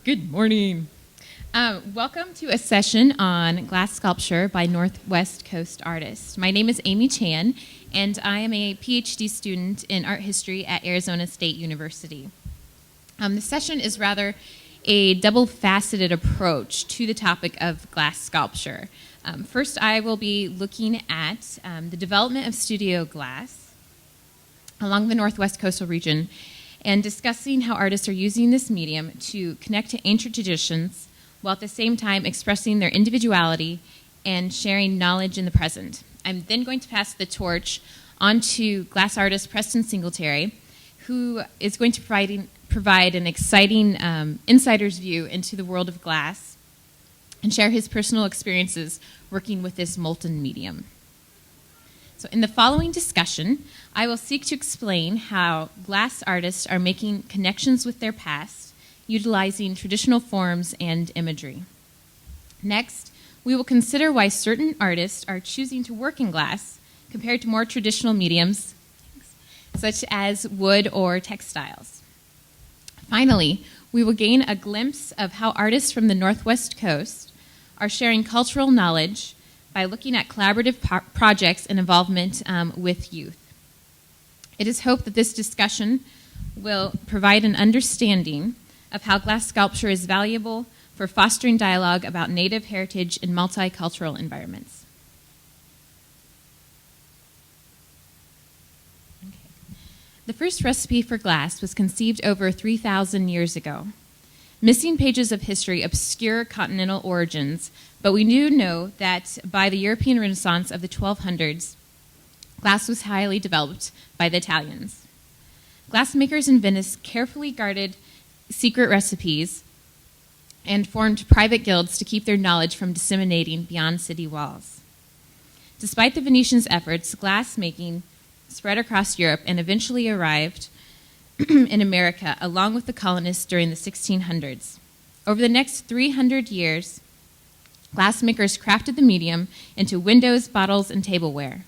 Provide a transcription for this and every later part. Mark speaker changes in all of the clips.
Speaker 1: Good morning. Welcome to a session on glass sculpture by Northwest Coast artists. My name is Amy Chan, and I am a PhD student in art history at Arizona State University. The session is rather a double-faceted approach to the topic of glass sculpture. First, I will be looking at the development of studio glass along the Northwest Coastal region and discussing how artists are using this medium to connect to ancient traditions while at the same time expressing their individuality and sharing knowledge in the present. I'm then going to pass the torch on to glass artist Preston Singletary, who is going to provide an exciting insider's view into the world of glass and share his personal experiences working with this molten medium. So in the following discussion, I will seek to explain how glass artists are making connections with their past, utilizing traditional forms and imagery. Next, we will consider why certain artists are choosing to work in glass compared to more traditional mediums, such as wood or textiles. Finally, we will gain a glimpse of how artists from the Northwest Coast are sharing cultural knowledge by looking at collaborative projects and involvement with youth. It is hoped that this discussion will provide an understanding of how glass sculpture is valuable for fostering dialogue about Native heritage in multicultural environments. Okay. The first recipe for glass was conceived over 3,000 years ago. Missing pages of history obscure continental origins, but we do know that by the European Renaissance of the 1200s, glass was highly developed by the Italians. Glassmakers in Venice carefully guarded secret recipes and formed private guilds to keep their knowledge from disseminating beyond city walls. Despite the Venetians' efforts, glassmaking spread across Europe and eventually arrived in America, along with the colonists during the 1600s. Over the next 300 years, glassmakers crafted the medium into windows, bottles, and tableware.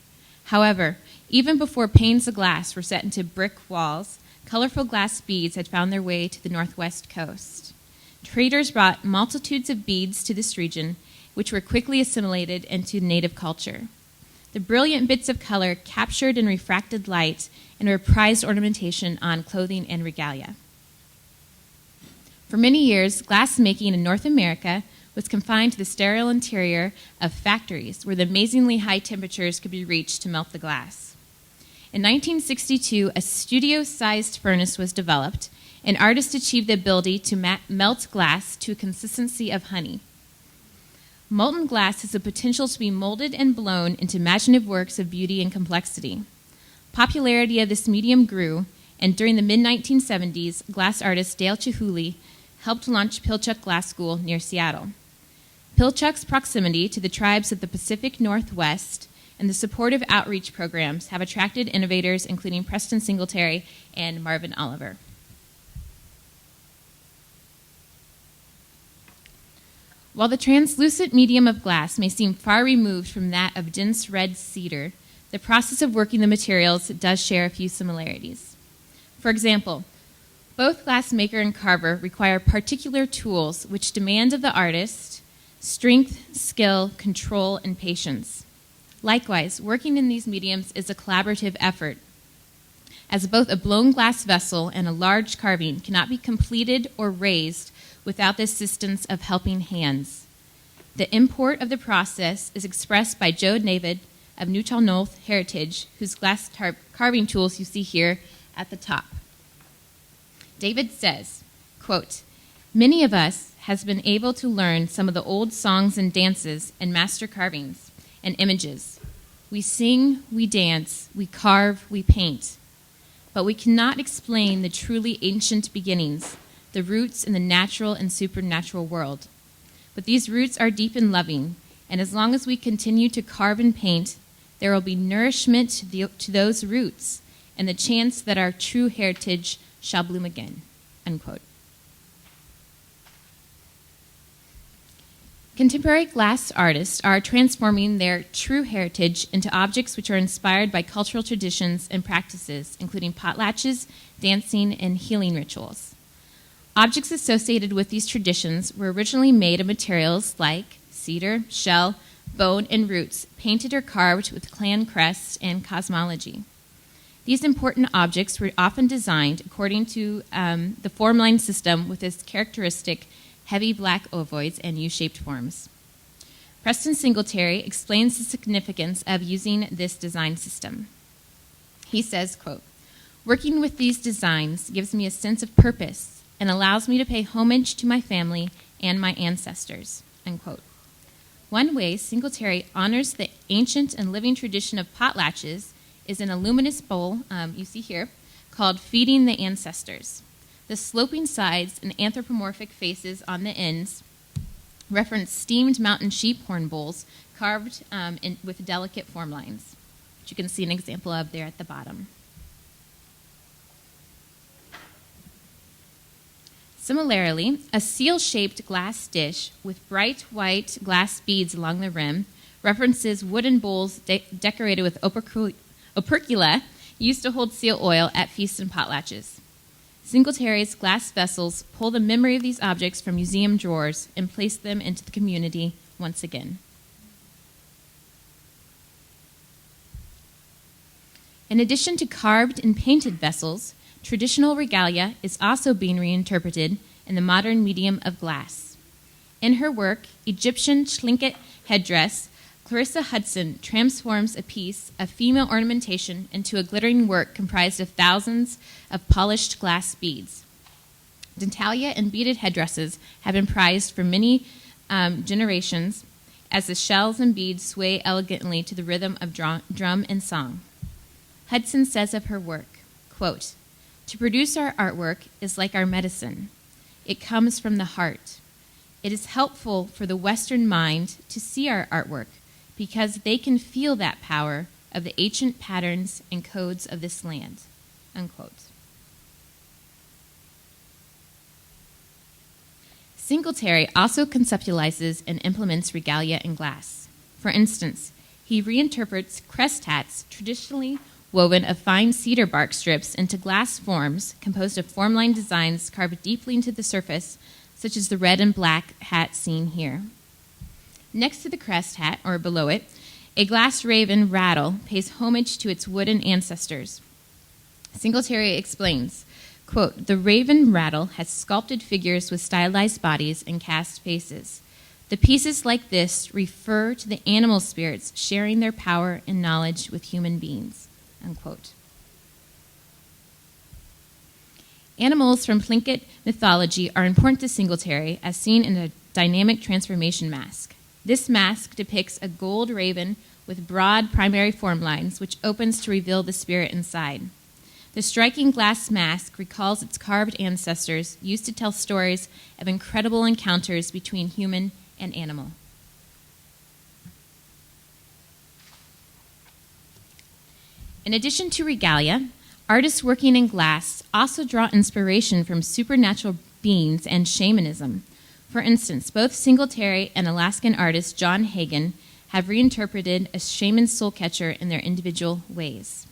Speaker 1: However, even before panes of glass were set into brick walls, colorful glass beads had found their way to the Northwest Coast. Traders brought multitudes of beads to this region, which were quickly assimilated into native culture. The brilliant bits of color captured and refracted light and were prized ornamentation on clothing and regalia. For many years, glass making in North America was confined to the sterile interior of factories where the amazingly high temperatures could be reached to melt the glass. In 1962, a studio-sized furnace was developed, and artists achieved the ability to melt glass to a consistency of honey. Molten glass has the potential to be molded and blown into imaginative works of beauty and complexity. Popularity of this medium grew, and during the mid-1970s, glass artist Dale Chihuly helped launch Pilchuk Glass School near Seattle. Pilchuk's proximity to the tribes of the Pacific Northwest and the supportive outreach programs have attracted innovators including Preston Singletary and Marvin Elder. While the translucent medium of glass may seem far removed from that of dense red cedar, the process of working the materials does share a few similarities. For example, both glassmaker and carver require particular tools which demand of the artist strength, skill, control, and patience. Likewise, working in these mediums is a collaborative effort, as both a blown glass vessel and a large carving cannot be completed or raised without the assistance of helping hands. The import of the process is expressed by Joe David of Juneau heritage, whose glass carving tools you see here at the top. David says, quote, "Many of us has been able to learn some of the old songs and dances and master carvings and images. We sing, we dance, we carve, we paint. But we cannot explain the truly ancient beginnings, the roots in the natural and supernatural world. But these roots are deep and loving, and as long as we continue to carve and paint, there will be nourishment to those roots and the chance that our true heritage shall bloom again." Unquote. Contemporary glass artists are transforming their true heritage into objects which are inspired by cultural traditions and practices, including potlatches, dancing, and healing rituals. Objects associated with these traditions were originally made of materials like cedar, shell, bone, and roots, painted or carved with clan crests and cosmology. These important objects were often designed according to the form-line system with its characteristic heavy black ovoids and U-shaped forms. Preston Singletary explains the significance of using this design system. He says, quote, "Working with these designs gives me a sense of purpose and allows me to pay homage to my family and my ancestors," unquote. One way Singletary honors the ancient and living tradition of potlatches is in a luminous bowl, you see here, called Feeding the Ancestors. The sloping sides and anthropomorphic faces on the ends reference steamed mountain sheep horn bowls carved with delicate form lines, which you can see an example of there at the bottom. Similarly, a seal-shaped glass dish with bright white glass beads along the rim references wooden bowls decorated with opercula used to hold seal oil at feasts and potlatches. Singletary's glass vessels pull the memory of these objects from museum drawers and place them into the community once again. In addition to carved and painted vessels, traditional regalia is also being reinterpreted in the modern medium of glass. In her work, Egyptian Tlingit headdress, Clarissa Hudson transforms a piece of female ornamentation into a glittering work comprised of thousands of polished glass beads. Dentalia and beaded headdresses have been prized for many generations as the shells and beads sway elegantly to the rhythm of drum and song. Hudson says of her work, quote, "To produce our artwork is like our medicine. It comes from the heart. It is helpful for the Western mind to see our artwork because they can feel that power of the ancient patterns and codes of this land," unquote. Singletary also conceptualizes and implements regalia in glass. For instance, he reinterprets crest hats traditionally woven of fine cedar bark strips into glass forms composed of form-line designs carved deeply into the surface, such as the red and black hat seen here. Next to the crest hat, or below it, a glass raven rattle pays homage to its wooden ancestors. Singletary explains, quote, "The raven rattle has sculpted figures with stylized bodies and cast faces. The pieces like this refer to the animal spirits sharing their power and knowledge with human beings," unquote. Animals from Tlingit mythology are important to Singletary as seen in a dynamic transformation mask. This mask depicts a gold raven with broad primary form lines, which opens to reveal the spirit inside. The striking glass mask recalls its carved ancestors used to tell stories of incredible encounters between human and animal. In addition to regalia, artists working in glass also draw inspiration from supernatural beings and shamanism. For instance, both Singletary and Alaskan artist John Hagen have reinterpreted a shaman's soul catcher in their individual ways.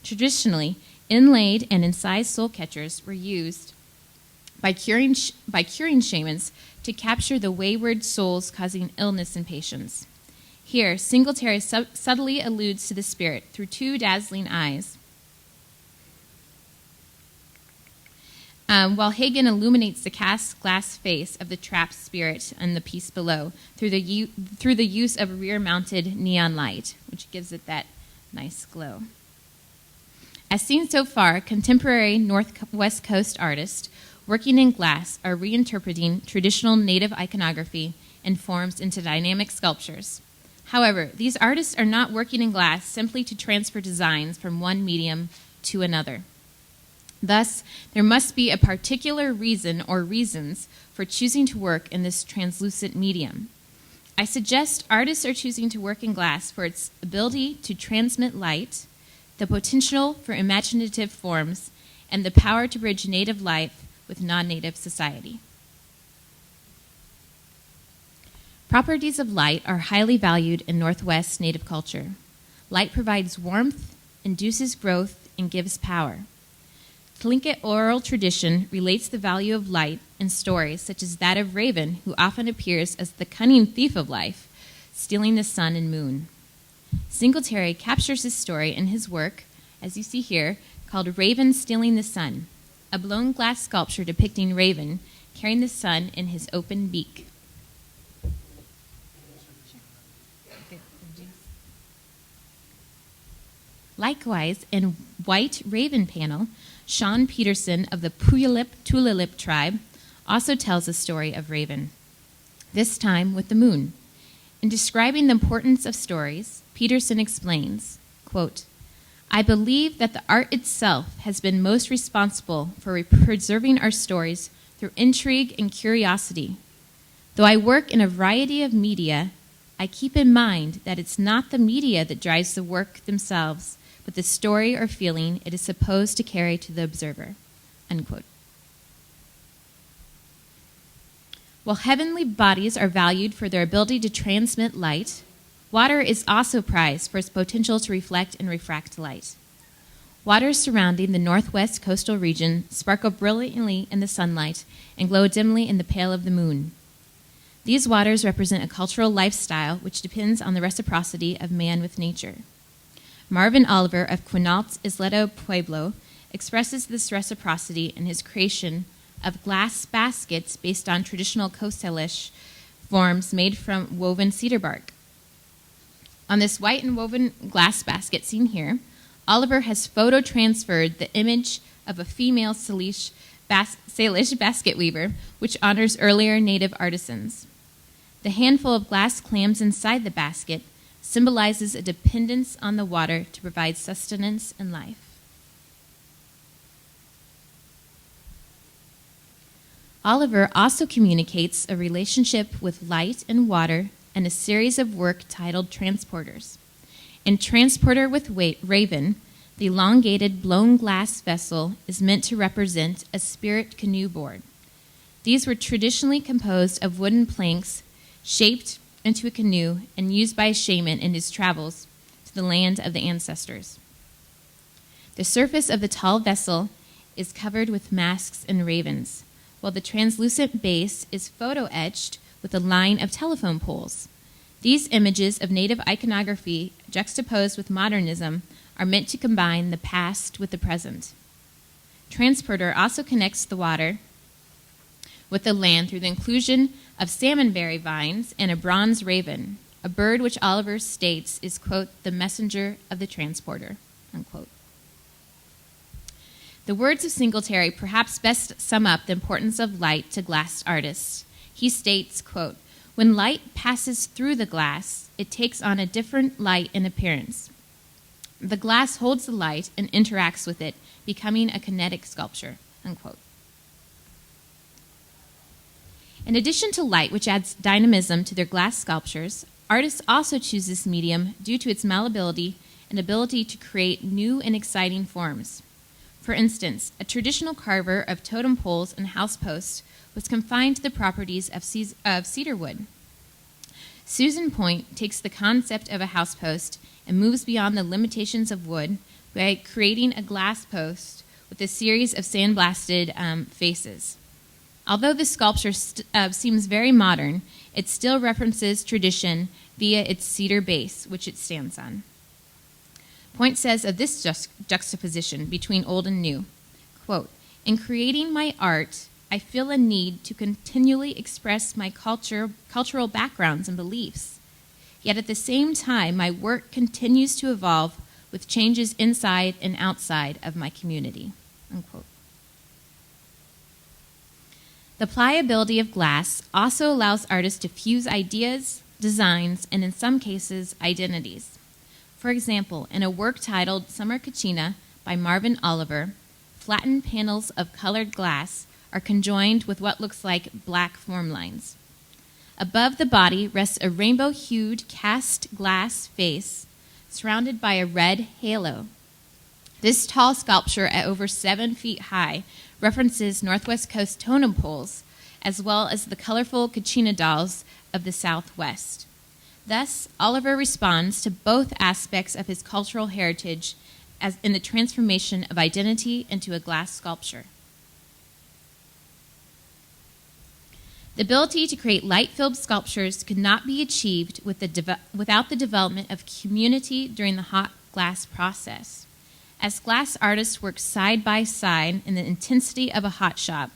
Speaker 1: Traditionally, inlaid and incised soul catchers were used by curing shamans to capture the wayward souls causing illness in patients. Here, Singletary subtly alludes to the spirit through two dazzling eyes, while Hagen illuminates the cast glass face of the trapped spirit in the piece below through the use of rear-mounted neon light, which gives it that nice glow. As seen so far, contemporary Northwest Coast artists working in glass are reinterpreting traditional native iconography and forms into dynamic sculptures. However, these artists are not working in glass simply to transfer designs from one medium to another. Thus, there must be a particular reason or reasons for choosing to work in this translucent medium. I suggest artists are choosing to work in glass for its ability to transmit light, the potential for imaginative forms, and the power to bridge native life with non-native society. Properties of light are highly valued in Northwest Native culture. Light provides warmth, induces growth, and gives power. Tlingit oral tradition relates the value of light in stories such as that of Raven, who often appears as the cunning thief of life, stealing the sun and moon. Singletary captures this story in his work, as you see here, called Raven Stealing the Sun, a blown glass sculpture depicting Raven carrying the sun in his open beak. Likewise, in White Raven panel, Sean Peterson of the Puyallup tribe also tells a story of Raven, this time with the moon. In describing the importance of stories, Peterson explains, quote, "I believe that the art itself has been most responsible for preserving our stories through intrigue and curiosity. Though I work in a variety of media, I keep in mind that it's not the media that drives the work themselves, but the story or feeling it is supposed to carry to the observer." Unquote. While heavenly bodies are valued for their ability to transmit light, water is also prized for its potential to reflect and refract light. Waters surrounding the northwest coastal region sparkle brilliantly in the sunlight and glow dimly in the pale of the moon. These waters represent a cultural lifestyle which depends on the reciprocity of man with nature. Marvin Elder of Quinault Isleto Pueblo expresses this reciprocity in his creation of glass baskets based on traditional Coast Salish forms made from woven cedar bark. On this white and woven glass basket seen here, Oliver has photo-transferred the image of a female Salish basket weaver, which honors earlier native artisans. The handful of glass clams inside the basket symbolizes a dependence on the water to provide sustenance and life. Oliver also communicates a relationship with light and water in a series of work titled Transporters. In Transporter with Raven, the elongated blown glass vessel is meant to represent a spirit canoe board. These were traditionally composed of wooden planks shaped into a canoe and used by a shaman in his travels to the land of the ancestors. The surface of the tall vessel is covered with masks and ravens, while the translucent base is photo-etched with a line of telephone poles. These images of native iconography juxtaposed with modernism are meant to combine the past with the present. Transporter also connects the water with the land through the inclusion of salmonberry vines and a bronze raven, a bird which Oliver states is, quote, the messenger of the transporter, unquote. The words of Singletary perhaps best sum up the importance of light to glass artists. He states, quote, "When light passes through the glass, it takes on a different light in appearance. The glass holds the light and interacts with it, becoming a kinetic sculpture," unquote. In addition to light, which adds dynamism to their glass sculptures, artists also choose this medium due to its malleability and ability to create new and exciting forms. For instance, a traditional carver of totem poles and house posts was confined to the properties of cedar wood. Susan Point takes the concept of a house post and moves beyond the limitations of wood by creating a glass post with a series of sandblasted faces. Although the sculpture seems very modern, it still references tradition via its cedar base, which it stands on. Point says of this juxtaposition between old and new, quote, "In creating my art, I feel a need to continually express my cultural backgrounds and beliefs. Yet at the same time, my work continues to evolve with changes inside and outside of my community," unquote. The pliability of glass also allows artists to fuse ideas, designs, and in some cases, identities. For example, in a work titled Summer Kachina by Marvin Elder, flattened panels of colored glass are conjoined with what looks like black form lines. Above the body rests a rainbow-hued cast glass face surrounded by a red halo. This tall sculpture at over 7 feet high references Northwest Coast totem poles as well as the colorful Kachina dolls of the Southwest. Thus, Oliver responds to both aspects of his cultural heritage as in the transformation of identity into a glass sculpture. The ability to create light-filled sculptures could not be achieved without the development of community during the hot glass process. As glass artists work side by side in the intensity of a hot shop,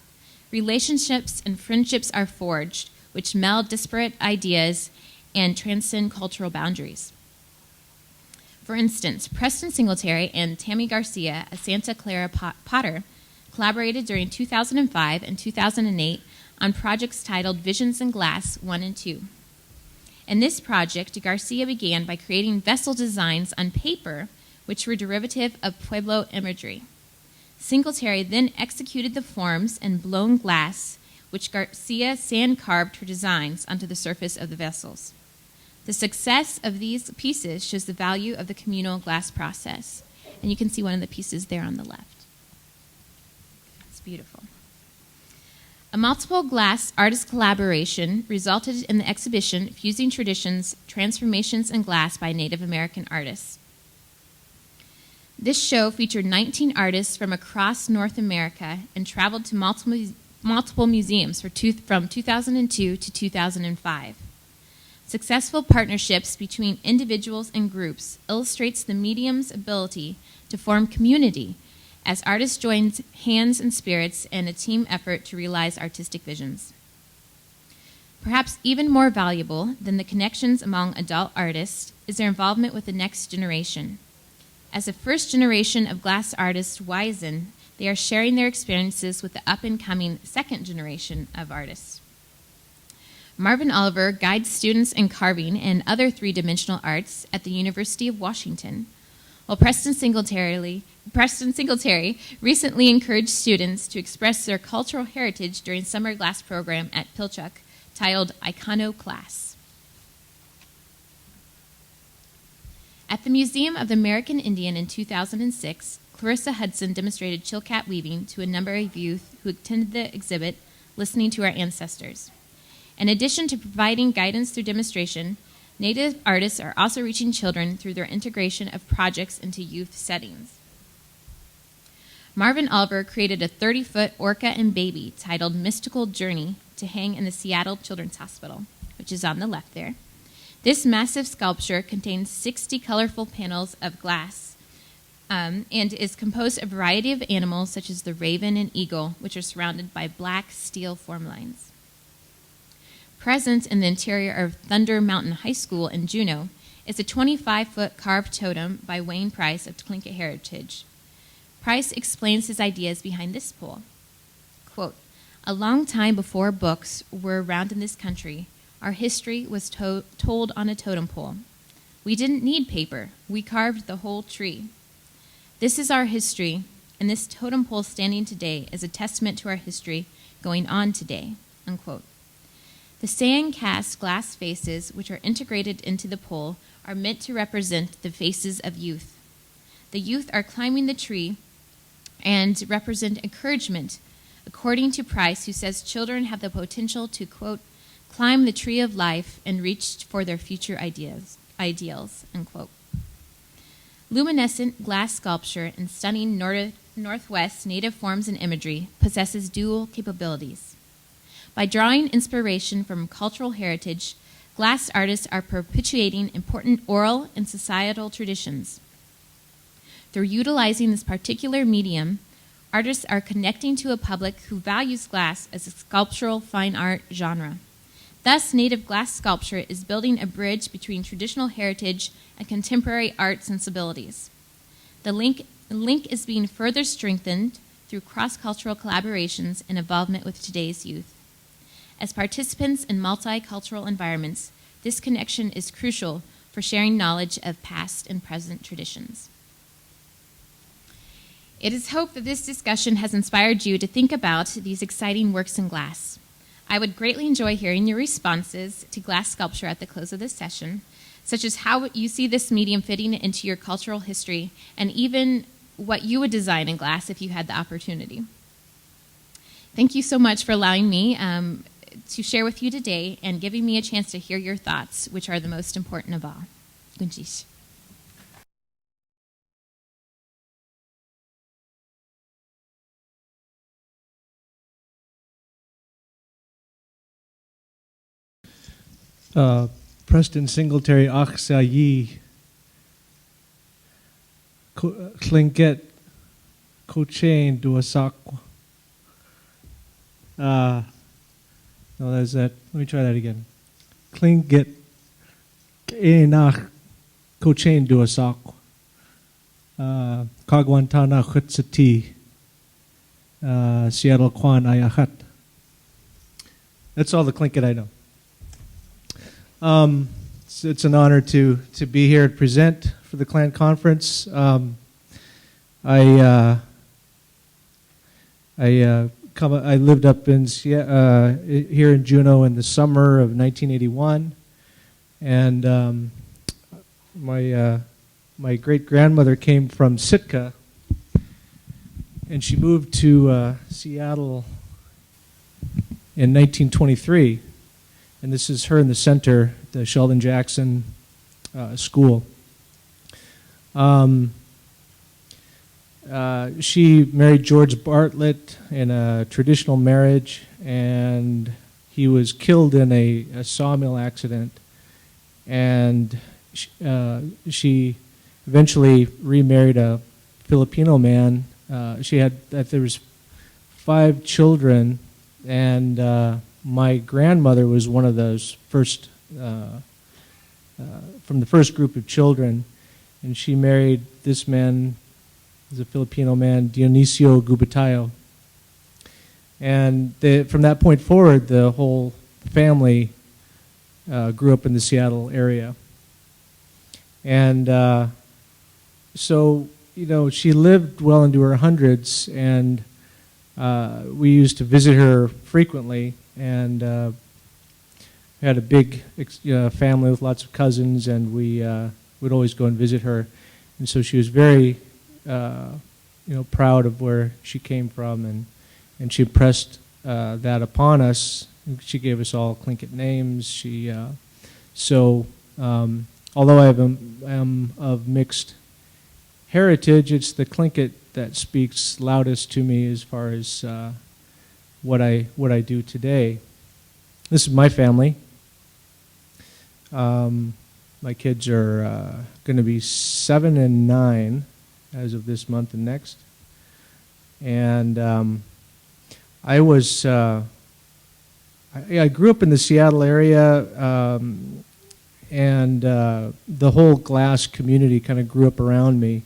Speaker 1: relationships and friendships are forged, which meld disparate ideas and transcend cultural boundaries. For instance, Preston Singletary and Tammy Garcia, a Santa Clara potter, collaborated during 2005 and 2008 on projects titled Visions in Glass 1 and 2. In this project, Garcia began by creating vessel designs on paper, which were derivative of Pueblo imagery. Singletary then executed the forms in blown glass, which Garcia sand-carved her designs onto the surface of the vessels. The success of these pieces shows the value of the communal glass process. And you can see one of the pieces there on the left. It's beautiful. A multiple glass artist collaboration resulted in the exhibition Fusing Traditions, Transformations in Glass by Native American Artists. This show featured 19 artists from across North America and traveled to multiple museums from 2002 to 2005. Successful partnerships between individuals and groups illustrates the medium's ability to form community as artists join hands and spirits in a team effort to realize artistic visions. Perhaps even more valuable than the connections among adult artists is their involvement with the next generation. As the first generation of glass artists wisen, they are sharing their experiences with the up-and-coming second generation of artists. Marvin Elder guides students in carving and other three-dimensional arts at the University of Washington, while Preston Singletary recently encouraged students to express their cultural heritage during summer glass program at Pilchuk titled Iconoclass. At the Museum of the American Indian in 2006, Clarissa Hudson demonstrated Chilkat weaving to a number of youth who attended the exhibit, listening to our ancestors. In addition to providing guidance through demonstration, Native artists are also reaching children through their integration of projects into youth settings. Marvin Elder created a 30-foot orca and baby titled Mystical Journey to hang in the Seattle Children's Hospital, which is on the left there. This massive sculpture contains 60 colorful panels of glass and is composed of a variety of animals such as the raven and eagle, which are surrounded by black steel form lines. Present in the interior of Thunder Mountain High School in Juneau is a 25-foot carved totem by Wayne Price of Tlingit heritage. Price explains his ideas behind this pole. Quote, "A long time before books were around in this country, our history was told on a totem pole. We didn't need paper. We carved the whole tree. This is our history, and this totem pole standing today is a testament to our history going on today." Unquote. The sand-cast glass faces, which are integrated into the pole, are meant to represent the faces of youth. The youth are climbing the tree and represent encouragement, according to Price, who says children have the potential to, quote, "climb the tree of life and reach for their future ideals," unquote. Luminescent glass sculpture in stunning Northwest native forms and imagery possesses dual capabilities. By drawing inspiration from cultural heritage, glass artists are perpetuating important oral and societal traditions. Through utilizing this particular medium, artists are connecting to a public who values glass as a sculptural fine art genre. Thus, native glass sculpture is building a bridge between traditional heritage and contemporary art sensibilities. The link is being further strengthened through cross-cultural collaborations and involvement with today's youth. As participants in multicultural environments, this connection is crucial for sharing knowledge of past and present traditions. It is hoped that this discussion has inspired you to think about these exciting works in glass. I would greatly enjoy hearing your responses to glass sculpture at the close of this session, such as how you see this medium fitting into your cultural history, and even what you would design in glass if you had the opportunity. Thank you so much for allowing me to share with you today and giving me a chance to hear your thoughts, which are the most important of all. Gunjish.
Speaker 2: Preston Singletary Aksayi Tlingit Cochain Duasakwa. No, that's that. Let me try that again. Tlingit Enach Cochain Duasakwa. Kagwantana Khutsati Seattle Kwan Ayachat. That's all the Tlingit I know. It's an honor to be here to present for the clan conference. I lived up in here in Juneau in the summer of 1981, and my great-grandmother came from Sitka, and she moved to Seattle in 1923. And this is her in the center, the Sheldon Jackson school. She married George Bartlett in a traditional marriage, and he was killed in a sawmill accident. And she eventually remarried a Filipino man. There was 5 children, and my grandmother was one of those first, from the first group of children, and she married this man, he's a Filipino man, Dionisio Gubatayo. And from that point forward, the whole family grew up in the Seattle area. And so, she lived well into her hundreds, and we used to visit her frequently. And we had a big family with lots of cousins, and we would always go and visit her. And so she was very, proud of where she came from, and she impressed that upon us. She gave us all Tlingit names. Although I am of mixed heritage, it's the Tlingit that speaks loudest to me as far as what I do today. This is my family. My kids are going to be 7 and 9 as of this month and next. And I grew up in the Seattle area, and the whole glass community kind of grew up around me.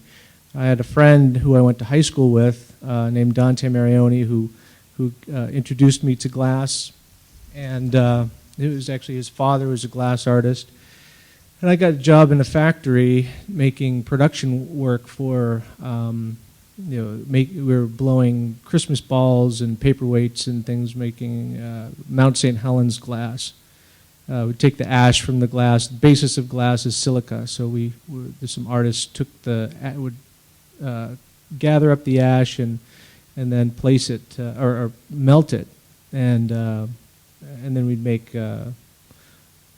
Speaker 2: I had a friend who I went to high school with named Dante Marioni who introduced me to glass, and it was actually his father was a glass artist. And I got a job in a factory making production work for, we were blowing Christmas balls and paperweights and things, making Mount St. Helens glass. We'd take the ash from the glass. The basis of glass is silica, so some artists would gather up the ash and then place it or melt it, and then we'd make.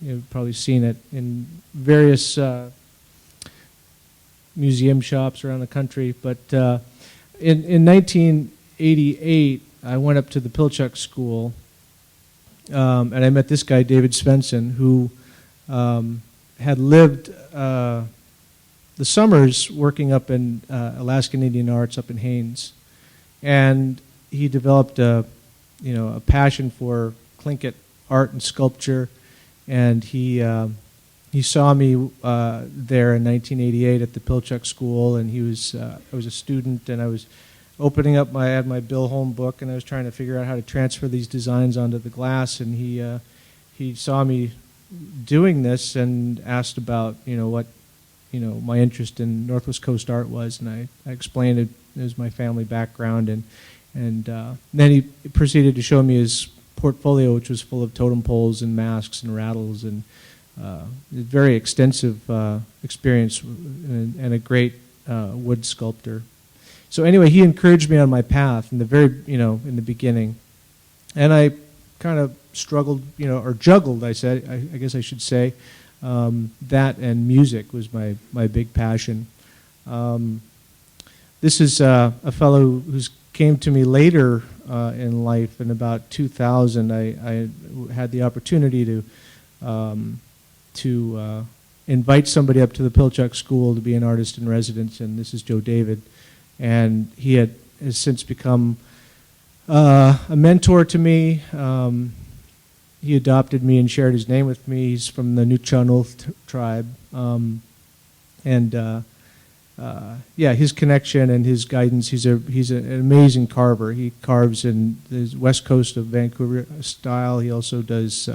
Speaker 2: You've probably seen it in various museum shops around the country. But in 1988, I went up to the Pilchuk school, and I met this guy, David Svensson, who had lived the summers working up in Alaskan Indian Arts up in Haines. And he developed a passion for Tlingit art and sculpture. And he saw me there in 1988 at the Pilchuk School, and I was a student, and I was opening up I had my Bill Holm book, and I was trying to figure out how to transfer these designs onto the glass, and he saw me doing this and asked about what my interest in Northwest Coast art was, and I explained it as my family background, and then he proceeded to show me his portfolio, which was full of totem poles and masks and rattles, and a very extensive experience, and a great wood sculptor. So anyway, he encouraged me on my path in the beginning, and I kind of struggled, or juggled. I guess I should say, that and music was my big passion. This is a fellow who came to me later in life. In about 2000, I had the opportunity to to invite somebody up to the Pilchuk School to be an artist in residence, and this is Joe David. And he has since become a mentor to me. He adopted me and shared his name with me. He's from the Nuchanul tribe. Yeah, his connection and his guidance, he's an amazing carver. He carves in the west coast of Vancouver style. He also does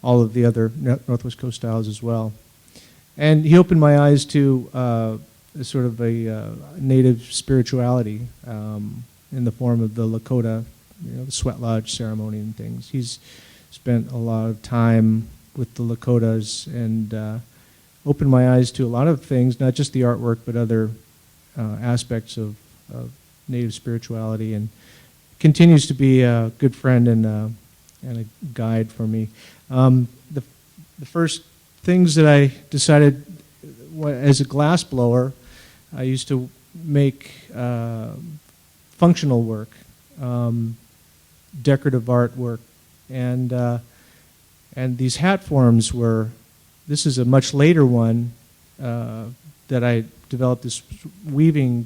Speaker 2: all of the other northwest coast styles as well. And he opened my eyes to sort of a native spirituality in the form of the Lakota, the sweat lodge ceremony and things. He's spent a lot of time with the Lakotas and opened my eyes to a lot of things, not just the artwork, but other aspects of native spirituality, and continues to be a good friend and a guide for me. The first things that I decided as a glass blower, I used to make functional work, decorative artwork, and these hat forms were. This is a much later one that I developed this weaving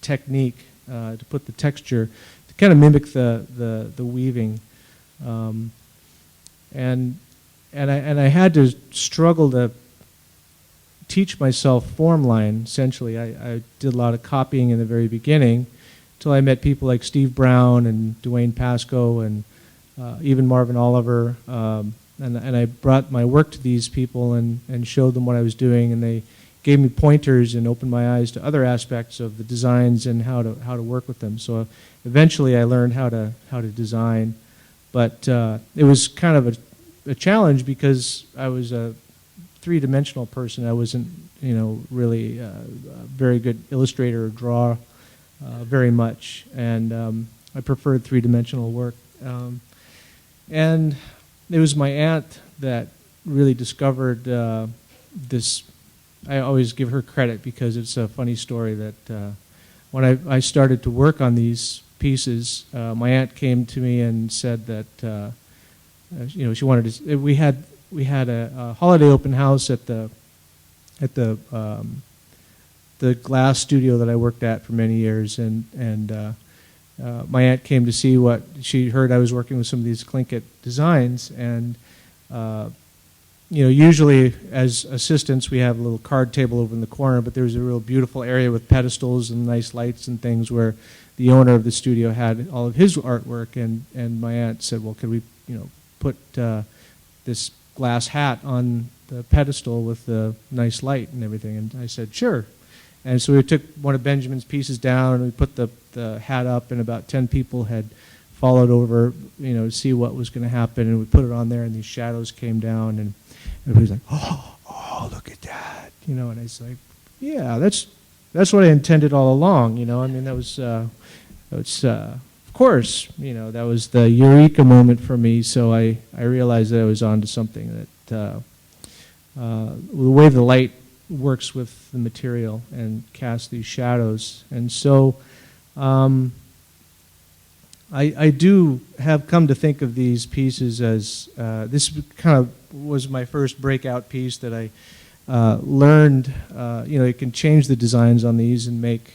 Speaker 2: technique to put the texture to kind of mimic the weaving, and I had to struggle to teach myself form line. Essentially, I did a lot of copying in the very beginning, until I met people like Steve Brown and Dwayne Pascoe and even Marvin Elder. And I brought my work to these people and showed them what I was doing, and they gave me pointers and opened my eyes to other aspects of the designs and how to work with them. So eventually I learned how to design, but it was kind of a challenge because I was a three-dimensional person. I wasn't really a very good illustrator or draw very much, and I preferred three-dimensional work. And it was my aunt that really discovered this. I always give her credit because it's a funny story that when I started to work on these pieces, my aunt came to me and said that she wanted to. We had a holiday open house at the glass studio that I worked at for many years, and my aunt came to see what she heard. I was working with some of these Tlingit designs, and usually as assistants we have a little card table over in the corner, but there was a real beautiful area with pedestals and nice lights and things where the owner of the studio had all of his artwork, and my aunt said, well, could we put this glass hat on the pedestal with the nice light and everything? And I said, sure. And so we took one of Benjamin's pieces down and we put the hat up, and about 10 people had followed over, to see what was going to happen, and we put it on there, and these shadows came down, and everybody's like, oh, look at that, and I was like, yeah, that's what I intended all along, I mean, that was, of course, that was the eureka moment for me, so I realized that I was onto something, that the way the light works with the material and casts these shadows. And so I do have come to think of these pieces as this kind of was my first breakout piece that I learned. You can change the designs on these and make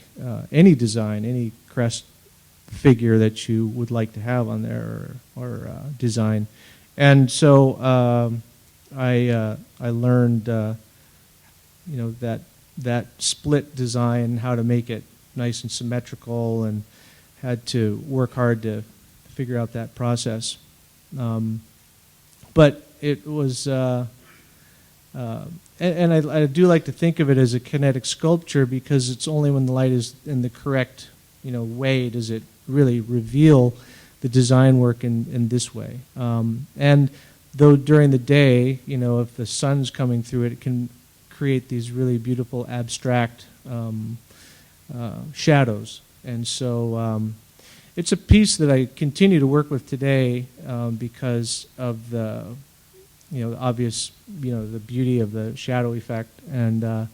Speaker 2: any design, any crest figure that you would like to have on there or design. And so I learned that split design, how to make it nice and symmetrical, and had to work hard to figure out that process. But it was, and I do like to think of it as a kinetic sculpture, because it's only when the light is in the correct way does it really reveal the design work in this way. And though during the day, if the sun's coming through it, it can create these really beautiful abstract shadows. And so it's a piece that I continue to work with today because of the obvious the beauty of the shadow effect. And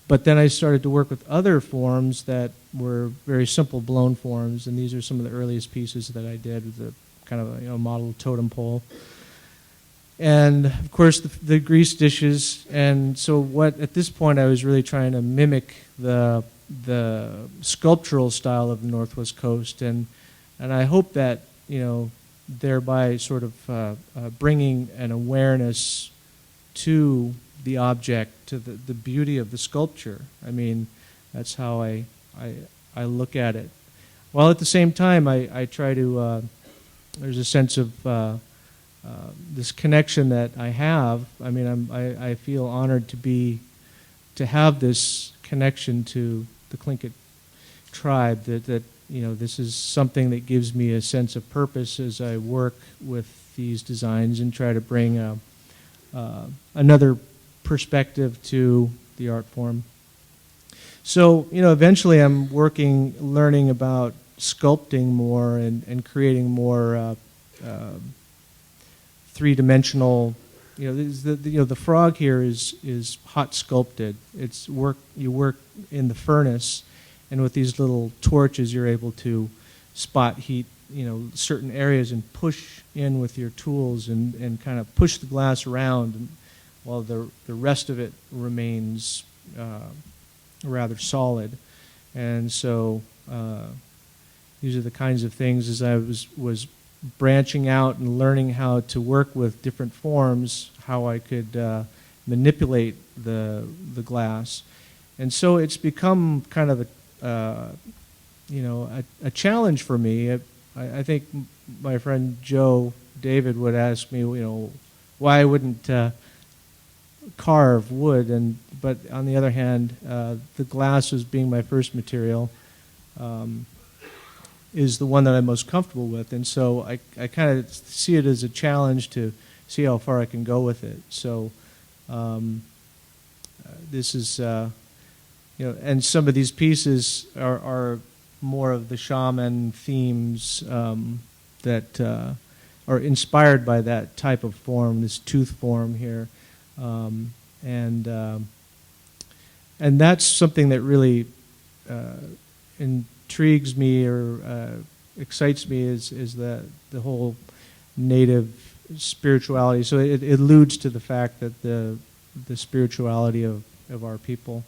Speaker 2: but then I started to work with other forms that were very simple blown forms, and these are some of the earliest pieces that I did with the kind of model totem pole. and of course the grease dishes. And so what at this point I was really trying to mimic the sculptural style of the Northwest Coast, and I hope that, you know, thereby sort of bringing an awareness to the object, to the beauty of the sculpture. I mean, that's how I look at it. While at the same time, I try to, there's a sense of this connection that I have. I mean, I feel honored to have this connection to the Tlingit tribe, that you know, this is something that gives me a sense of purpose as I work with these designs and try to bring another perspective to the art form. So, you know, eventually I'm learning about sculpting more and creating more three-dimensional. You know, the frog here is hot sculpted. You work in the furnace, and with these little torches, you're able to spot heat, you know, certain areas and push in with your tools and kind of push the glass around, while the rest of it remains rather solid. And so these are the kinds of things, as I was branching out and learning how to work with different forms, how I could manipulate the glass. And so it's become kind of a challenge for me. I think my friend Joe David would ask me, you know, why I wouldn't carve wood, but on the other hand, the glass as being my first material is the one that I'm most comfortable with, and so I kind of see it as a challenge to see how far I can go with it. So this is, you know, and some of these pieces are more of the shaman themes that are inspired by that type of form, this tooth form here. And that's something that really intrigues me or excites me, is the whole native spirituality. So it alludes to the fact that the spirituality of our people.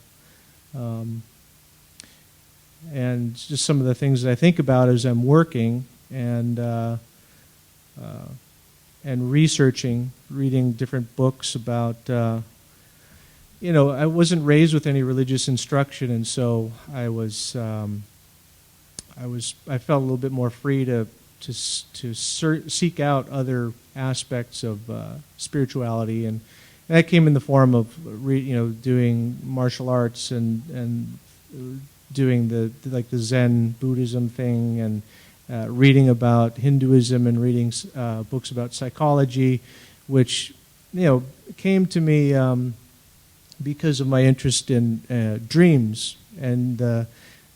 Speaker 2: And just some of the things that I think about as I'm working and researching, reading different books about, you know, I wasn't raised with any religious instruction, and so I felt a little bit more free to seek out other aspects of spirituality, and that came in the form of doing martial arts and doing the Zen Buddhism thing, and reading about Hinduism and reading books about psychology, which, you know, came to me because of my interest in dreams and the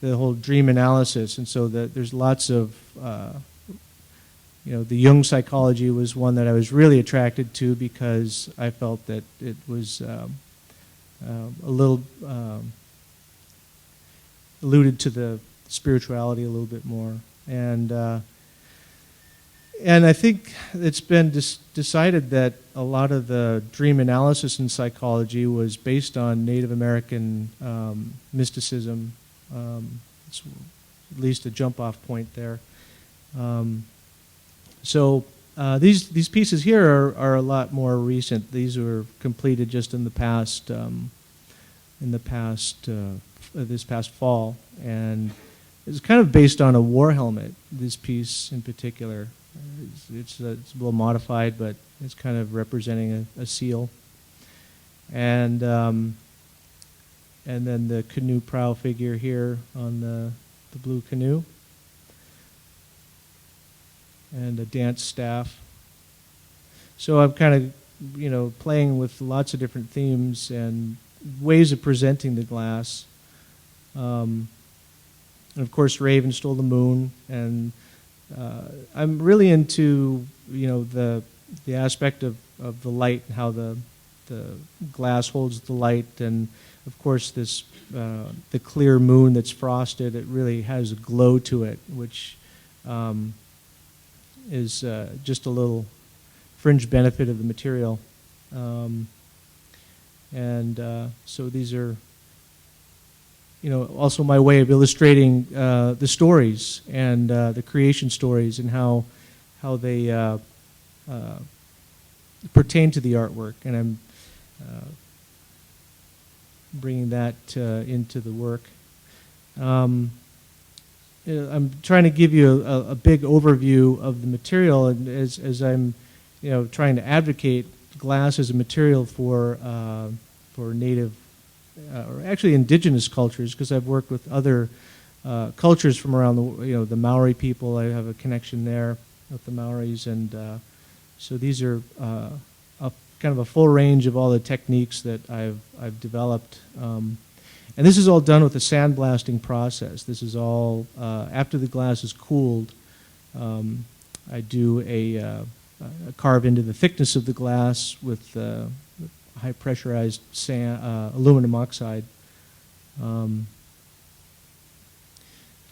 Speaker 2: whole dream analysis. And so there's lots of, you know, the Jung psychology was one that I was really attracted to because I felt that it was a little alluded to the spirituality a little bit more. And I think it's been decided that a lot of the dream analysis in psychology was based on Native American mysticism. It's at least a jump-off point there. So these pieces here are a lot more recent. These were completed just in the past, this past fall, and it's kind of based on a war helmet. This piece in particular, it's a little modified, but it's kind of representing a seal, and then the canoe prow figure here on the blue canoe, and a dance staff. So I'm kind of, you know, playing with lots of different themes and ways of presenting the glass. And of course, Raven stole the moon, and I'm really into, you know, the aspect of the light and how the glass holds the light, and of course this the clear moon that's frosted. It really has a glow to it, which is just a little fringe benefit of the material. So these are, also my way of illustrating the stories and the creation stories and how they pertain to the artwork, and I'm bringing that into the work. I'm trying to give you a big overview of the material, and as I'm trying to advocate glass as a material for native or actually indigenous cultures, because I've worked with other cultures from around the Maori people. I have a connection there with the Maoris, and so these are kind of a full range of all the techniques that I've developed. And this is all done with a sandblasting process. This is all, after the glass is cooled, I do a carve into the thickness of the glass with high pressurized aluminum oxide. And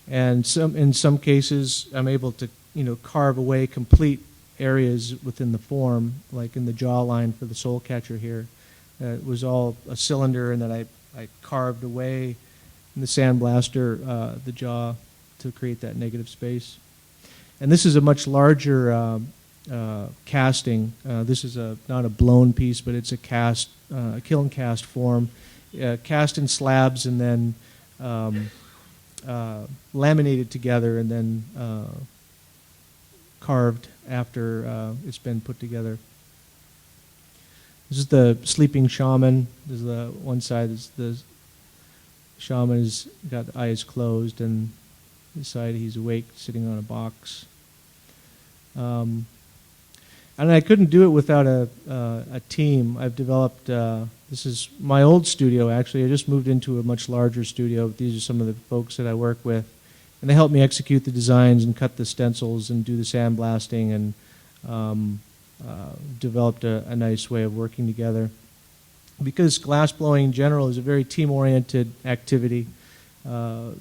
Speaker 2: in some cases, I'm able to carve away complete areas within the form, like in the jawline for the soul catcher here. It was all a cylinder, and then I carved away in the sandblaster the jaw to create that negative space. And this is a much larger casting. This is not a blown piece, but it's a cast, a kiln cast form, cast in slabs and then laminated together and then carved after it's been put together. This is the sleeping shaman. This is the one side. Is the shaman has got the eyes closed, and this side he's awake, sitting on a box. And I couldn't do it without a team. I've developed. This is my old studio. Actually, I just moved into a much larger studio. These are some of the folks that I work with, and they help me execute the designs and cut the stencils and do the sandblasting and. Developed a nice way of working together. Because glass blowing in general is a very team-oriented activity. I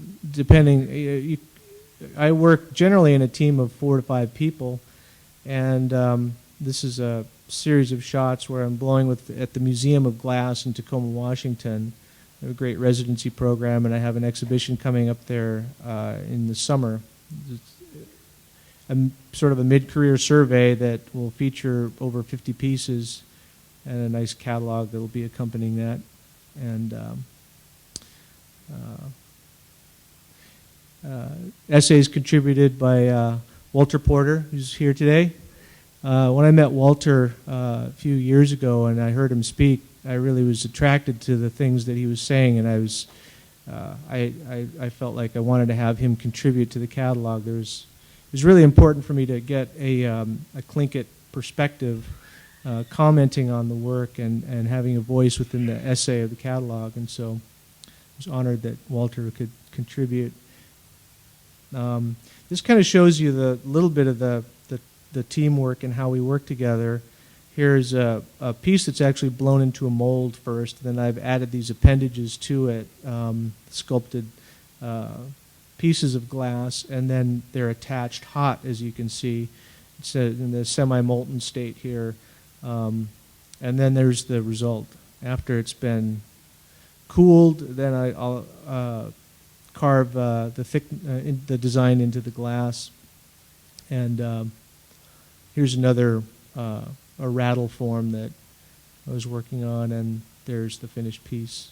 Speaker 2: work generally in a team of 4 to 5 people, and this is a series of shots where I'm blowing at the Museum of Glass in Tacoma, Washington. I have a great residency program, and I have an exhibition coming up there in the summer. Sort of a mid-career survey that will feature over 50 pieces and a nice catalog that will be accompanying that. And essays contributed by Walter Porter, who's here today. When I met Walter a few years ago and I heard him speak, I really was attracted to the things that he was saying, and I felt like I wanted to have him contribute to the catalog. It was really important for me to get a Tlingit perspective, commenting on the work and having a voice within the essay of the catalog, and so I was honored that Walter could contribute. This kind of shows you the little bit of the teamwork and how we work together. Here's a piece that's actually blown into a mold first, then I've added these appendages to it, sculpted pieces of glass, and then they're attached hot, as you can see. It's in the semi-molten state here. And then there's the result. After it's been cooled, then I'll carve the design into the glass. And here's another a rattle form that I was working on, and there's the finished piece.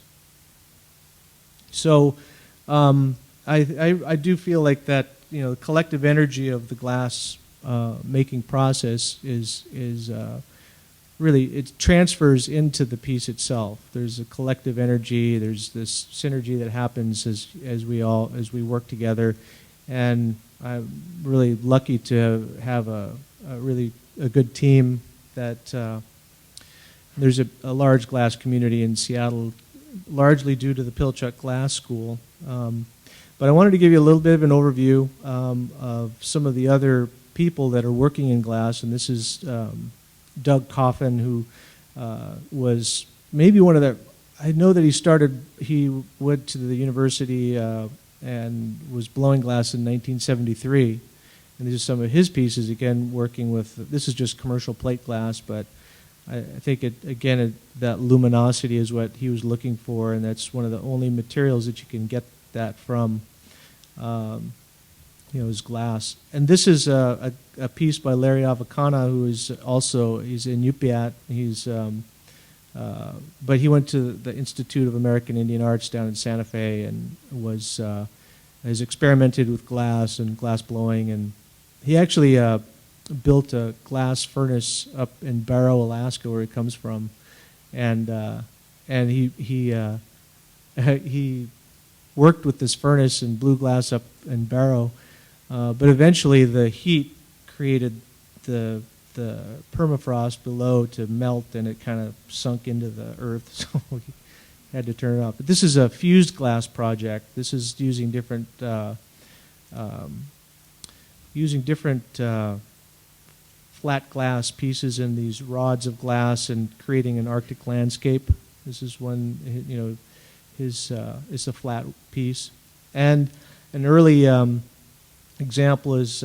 Speaker 2: So I do feel like that the collective energy of the glass making process is really, it transfers into the piece itself. There's a collective energy. There's this synergy that happens as we work together, and I'm really lucky to have a really good team. That there's a large glass community in Seattle, largely due to the Pilchuk Glass School. But I wanted to give you a little bit of an overview of some of the other people that are working in glass, and this is Doug Coffin, who was maybe one of the, I know that he went to the university and was blowing glass in 1973, And these are some of his pieces, again, working with, this is just commercial plate glass, but I think, that luminosity is what he was looking for, and that's one of the only materials that you can get that from, is glass. And this is a piece by Larry Avicana, who is also, he's in Yupiat. But he went to the Institute of American Indian Arts down in Santa Fe and has experimented with glass and glass blowing, and he actually built a glass furnace up in Barrow, Alaska, where he comes from, and he worked with this furnace and blew glass up in Barrow, but eventually the heat created the permafrost below to melt, and it kind of sunk into the earth, so we had to turn it off. But this is a fused glass project. This is using different flat glass pieces in these rods of glass and creating an Arctic landscape. This is one, it's a flat piece. And an early example is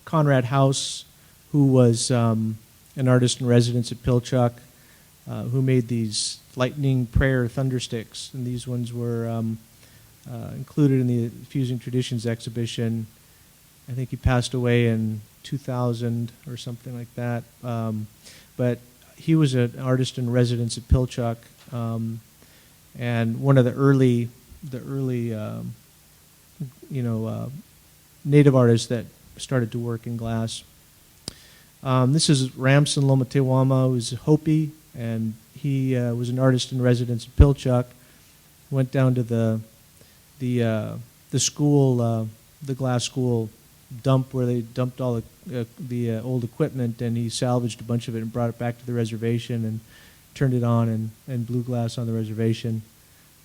Speaker 2: Conrad House, who was an artist in residence at Pilchuk, who made these lightning prayer thundersticks. And these ones were included in the Fusing Traditions exhibition. I think he passed away in 2000 or something like that. But he was an artist in residence at Pilchuk, and one of the early native artists that started to work in glass. This is Ramson Lomatewama, who's Hopi, and he was an artist in residence at Pilchuk. Went down to the school, the glass school dump where they dumped all the old equipment, and he salvaged a bunch of it and brought it back to the reservation and turned it on and blew glass on the reservation.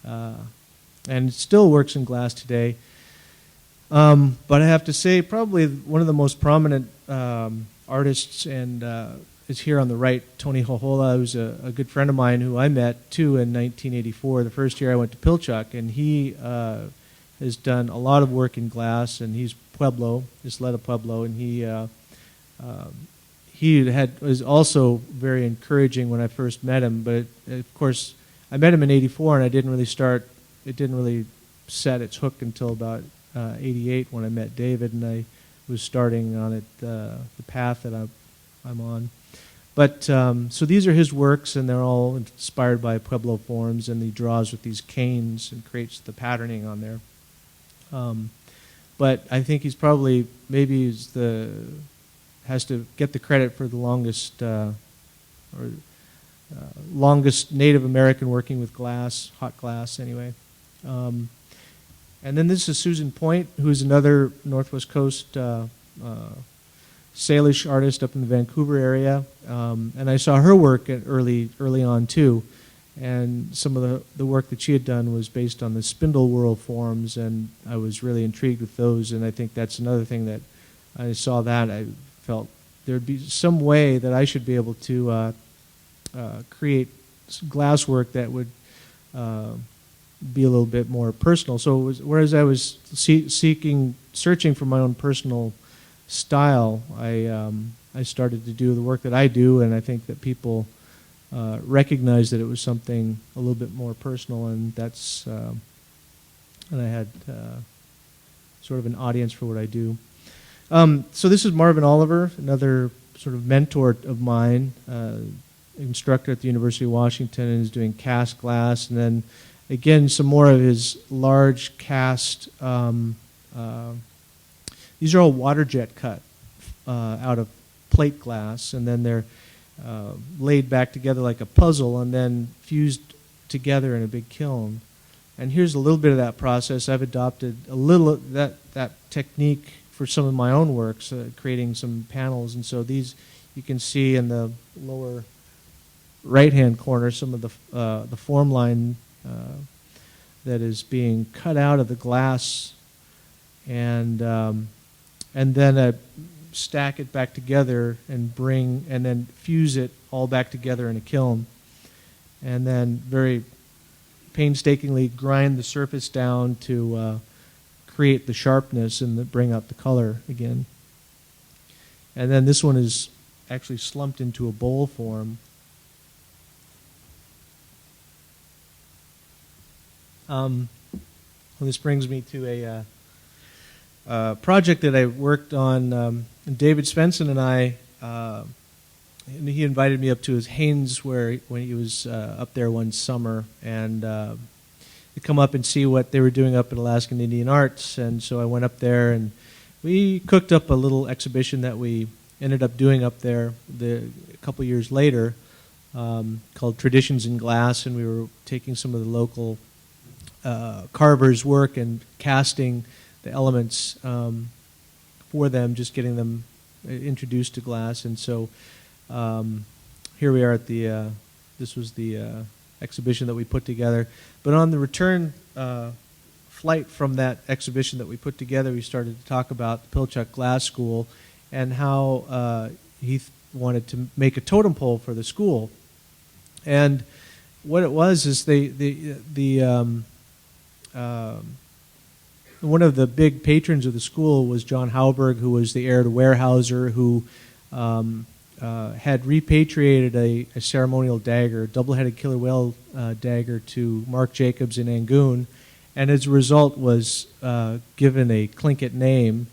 Speaker 2: And it still works in glass today. But I have to say, probably one of the most prominent artists and is here on the right, Tony Hohola, who's a good friend of mine who I met too in 1984, the first year I went to Pilchuk, and he has done a lot of work in glass, and he's Pueblo, Isleta Pueblo, and he was also very encouraging when I first met him, but of course I met him in 84 and it didn't really set its hook until about 88 when I met David, and I was starting on it, the path that I'm on. But so these are his works, and they're all inspired by Pueblo forms, and he draws with these canes and creates the patterning on there. But I think he's probably, has to get the credit for the longest longest Native American working with glass, hot glass anyway. And then this is Susan Point, who is another Northwest Coast Salish artist up in the Vancouver area. And I saw her work early on too. And some of the work that she had done was based on the spindle whorl forms, and I was really intrigued with those. And I think that's another thing that I saw that I felt there'd be some way that I should be able to create glass work that would be a little bit more personal. So whereas I was searching for my own personal style, I started to do the work that I do, and I think that people recognized that it was something a little bit more personal, and that's and I had sort of an audience for what I do. So this is Marvin Oliver, another sort of mentor of mine, instructor at the University of Washington, and is doing cast glass, and then again some more of his large cast. These are all water jet cut out of plate glass, and then they're laid back together like a puzzle and then fused together in a big kiln. And here's a little bit of that process. I've adopted a little that technique for some of my own works, creating some panels. And so these, you can see in the lower right-hand corner some of the form line that is being cut out of the glass, and then stack it back together and then fuse it all back together in a kiln, and then very painstakingly grind the surface down to create the sharpness and bring out the color again. And then this one is actually slumped into a bowl form. This brings me to a project that I worked on. David Svensson and I, and he invited me up to his Haines, when he was up there one summer, and to come up and see what they were doing up in Alaskan Indian Arts. And so I went up there, and we cooked up a little exhibition that we ended up doing up there a couple years later, called Traditions in Glass, and we were taking some of the local carvers' work and casting the elements for them, just getting them introduced to glass. And so here we are at this was the exhibition that we put together. But on the return flight from that exhibition that we put together, we started to talk about the Pilchuk Glass School and how he wanted to make a totem pole for the school. And what it was is one of the big patrons of the school was John Hauberg, who was the heir to Weyerhaeuser, who had repatriated a ceremonial dagger, a double-headed killer whale dagger, to Mark Jacobs in Angoon, and as a result was given a Tlingit name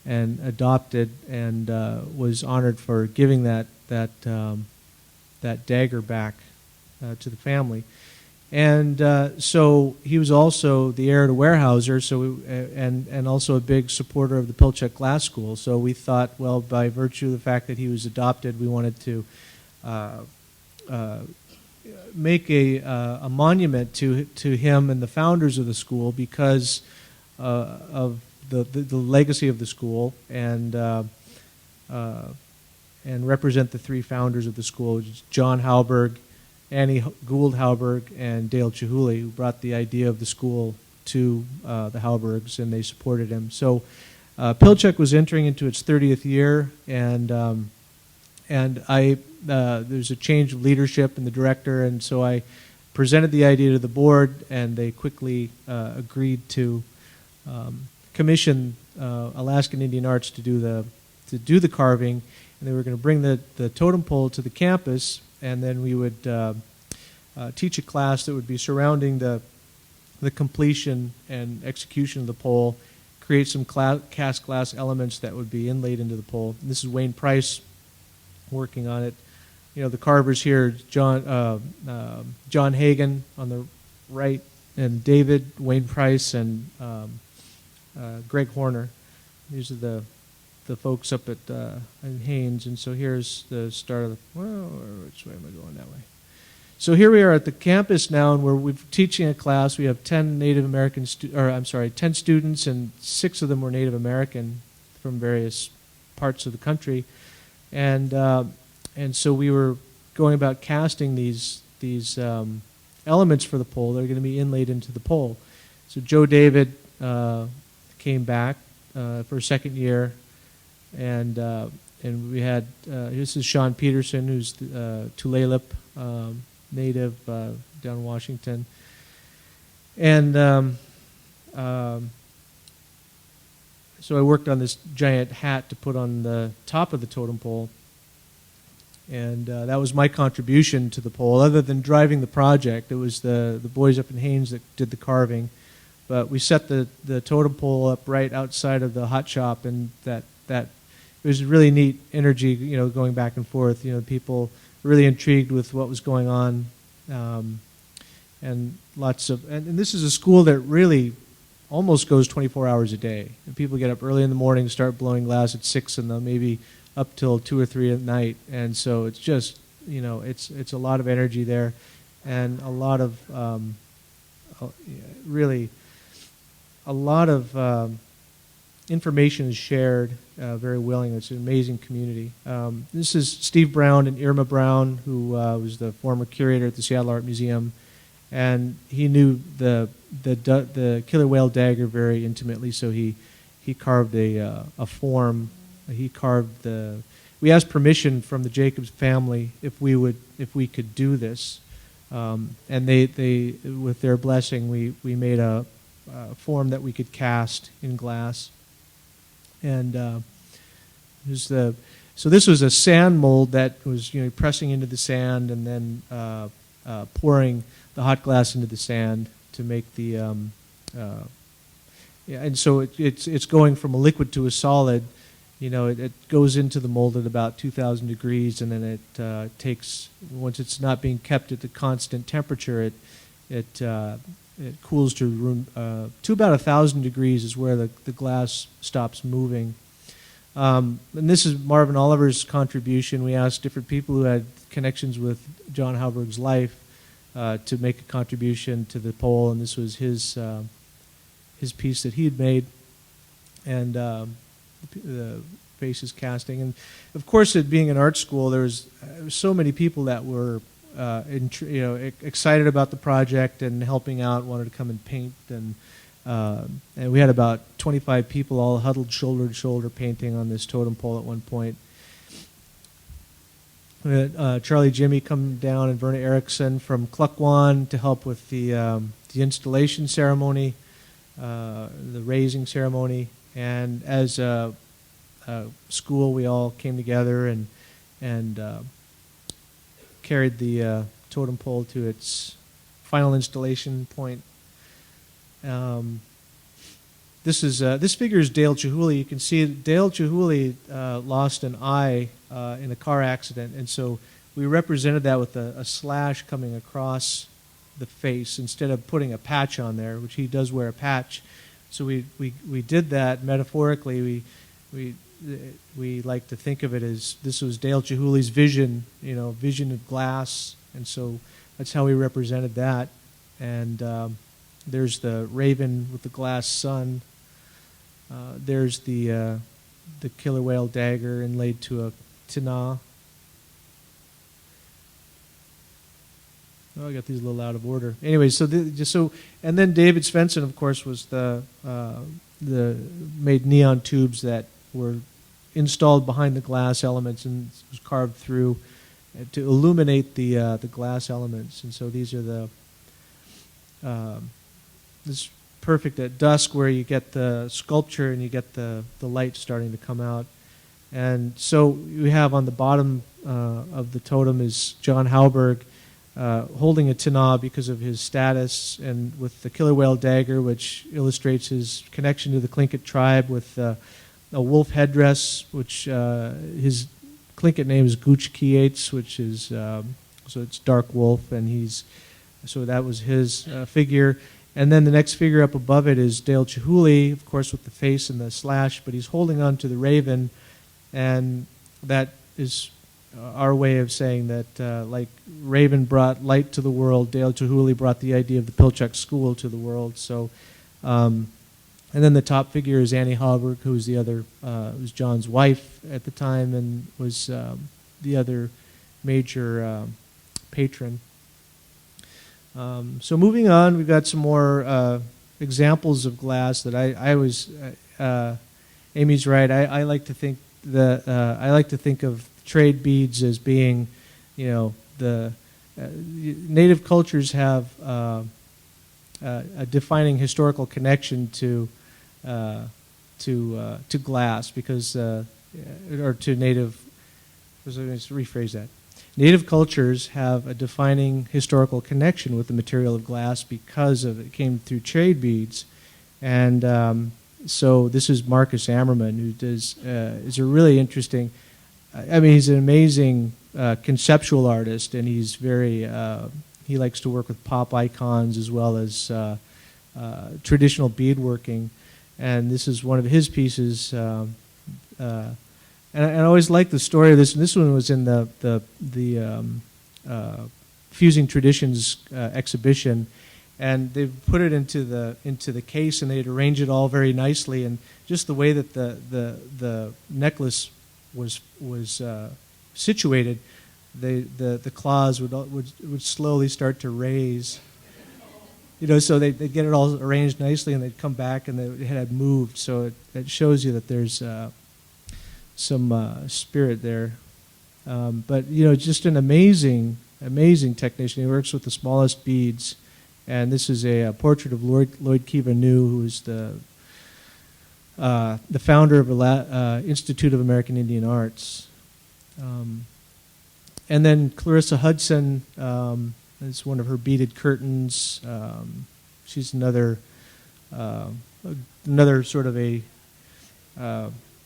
Speaker 2: and adopted, and was honored for giving that dagger back to the family. And so he was also the heir to Weyerhaeuser, and also a big supporter of the Pilchuk Glass School. So we thought, well, by virtue of the fact that he was adopted, we wanted to make a monument to him and the founders of the school because of the legacy of the school, and represent the three founders of the school, which is John Hauberg, Annie Gould Hauberg, and Dale Chihuly, who brought the idea of the school to the Haubergs, and they supported him. So Pilchuk was entering into its 30th year, and there's a change of leadership in the director, and so I presented the idea to the board, and they quickly agreed to commission Alaskan Indian Arts to do the carving, and they were going to bring the totem pole to the campus. And then we would teach a class that would be surrounding the completion and execution of the pole, create some cast glass elements that would be inlaid into the pole. And this is Wayne Price working on it. You know, the carvers here, John Hagen on the right, and David, Wayne Price, and Greg Horner. These are the folks up at in Haines. And so here's the start of which way am I going that way? So here we are at the campus now, and we're teaching a class. We have 10 Native American 10 students, and 6 of them were Native American from various parts of the country. And so we were going about casting these elements for the pole that are going to be inlaid into the pole. So Joe David came back for a second year. And we had this is Sean Peterson, who's Tulalip native down in Washington, and so I worked on this giant hat to put on the top of the totem pole, and that was my contribution to the pole. Other than driving the project, it was the boys up in Haines that did the carving, but we set the totem pole up right outside of the hot shop, and that it was really neat energy, you know, going back and forth. You know, people really intrigued with what was going on, and lots of. And this is a school that really almost goes 24 hours a day. And people get up early in the morning, start blowing glass at 6, and maybe up till 2 or 3 at night. And so it's just, you know, it's a lot of energy there, and a lot of really a lot of information is shared very willingly. It's an amazing community. This is Steve Brown and Irma Brown, who was the former curator at the Seattle Art Museum, and he knew the killer whale dagger very intimately. So he carved a form. He carved the. We asked permission from the Jacobs family if we could do this, and they with their blessing we made a form that we could cast in glass. And So this was a sand mold that was pressing into the sand and then pouring the hot glass into the sand to make the and so it's going from a liquid to a solid. It goes into the mold at about 2,000 degrees, and then it takes, once it's not being kept at the constant temperature, it cools to about 1,000 degrees is where the glass stops moving. And this is Marvin Oliver's contribution. We asked different people who had connections with John Halberg's life to make a contribution to the poll, and this was his piece that he had made, and the faces casting. And of course, it being an art school, there was so many people that were excited about the project and helping out, wanted to come and paint, and we had about 25 people all huddled shoulder to shoulder painting on this totem pole at one point. We had Charlie Jimmy come down and Verna Erickson from Klukwan to help with the installation ceremony, the raising ceremony, and as a school we all came together and carried the totem pole to its final installation point. This figure is Dale Chihuly. You can see Dale Chihuly lost an eye in a car accident, and so we represented that with a slash coming across the face instead of putting a patch on there, which he does wear a patch. So we did that metaphorically. We like to think of it as this was Dale Chihuly's vision, vision of glass, and so that's how we represented that. And there's the raven with the glass sun. There's the killer whale dagger inlaid to a tina. Oh, I got these a little out of order. Anyway, and then David Svensson, of course, was made neon tubes that were installed behind the glass elements and was carved through to illuminate the glass elements. And so these are this is perfect at dusk where you get the sculpture and you get the light starting to come out. And so we have on the bottom of the totem is John Halberg holding a tina because of his status, and with the killer whale dagger, which illustrates his connection to the Tlingit tribe, with a wolf headdress, which his Tlingit name is Gooch Kiates, which is so it's dark wolf, and so that was his figure. And then the next figure up above it is Dale Chihuly, of course, with the face and the slash, but he's holding on to the raven, and that is our way of saying that, like Raven brought light to the world, Dale Chihuly brought the idea of the Pilchuk school to the world. So, and then the top figure is Annie Halberg, who's the other, was John's wife at the time, and was the other major patron. So moving on, we've got some more examples of glass that I was. Amy's right. I like to think of trade beads as being, the native cultures have a defining historical connection to glass because, or to native. Let's rephrase that. Native cultures have a defining historical connection with the material of glass because it came through trade beads, and so this is Marcus Ammerman, who is a really interesting. I mean, he's an amazing conceptual artist, and he's very. He likes to work with pop icons as well as traditional beadworking, and this is one of his pieces. And I always like the story of this. And this one was in the Fusing Traditions exhibition, and they put it into the case, and they'd arrange it all very nicely. And just the way that the necklace was situated, the claws would slowly start to raise. So they'd get it all arranged nicely, and they'd come back, and it had moved. So it shows you that there's some spirit there. But, just an amazing technician. He works with the smallest beads. And this is a portrait of Lloyd Kiva New, who is the founder of Institute of American Indian Arts. And then Clarissa Hudson is one of her beaded curtains. She's another sort of a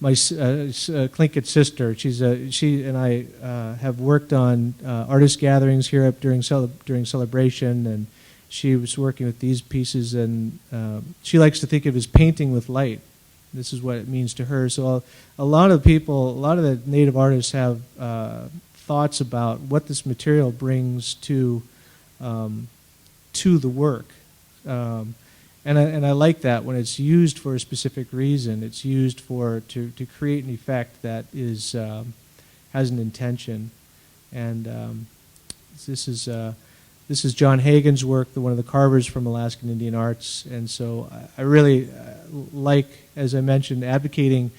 Speaker 2: my Tlingit sister. She and I have worked on artist gatherings here during celebration, and she was working with these pieces, and she likes to think of it as painting with light. This is what it means to her. So a lot of the Native artists have thoughts about what this material brings to the work. And I like that when it's used for a specific reason. It's used to create an effect that has an intention. And this is John Hagen's work, one of the carvers from Alaskan Indian Arts. And so I really like, as I mentioned, advocating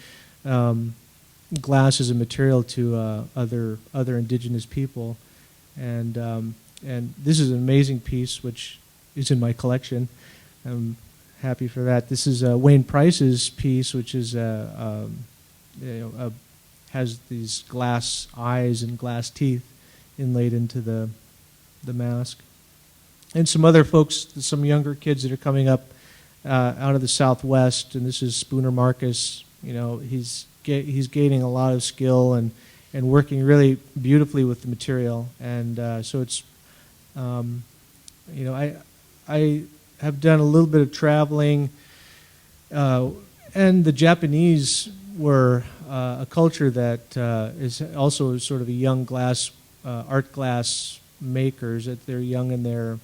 Speaker 2: glass as a material to other indigenous people. And this is an amazing piece, which is in my collection. I'm happy for that. This is Wayne Price's piece, which is has these glass eyes and glass teeth inlaid into the mask. And some other folks, some younger kids that are coming up out of the Southwest. And this is Spooner Marcus. He's gaining a lot of skill and working really beautifully with the material. And so it's I have done a little bit of traveling, and the Japanese were a culture that is also sort of a young art glass makers. That they're young in their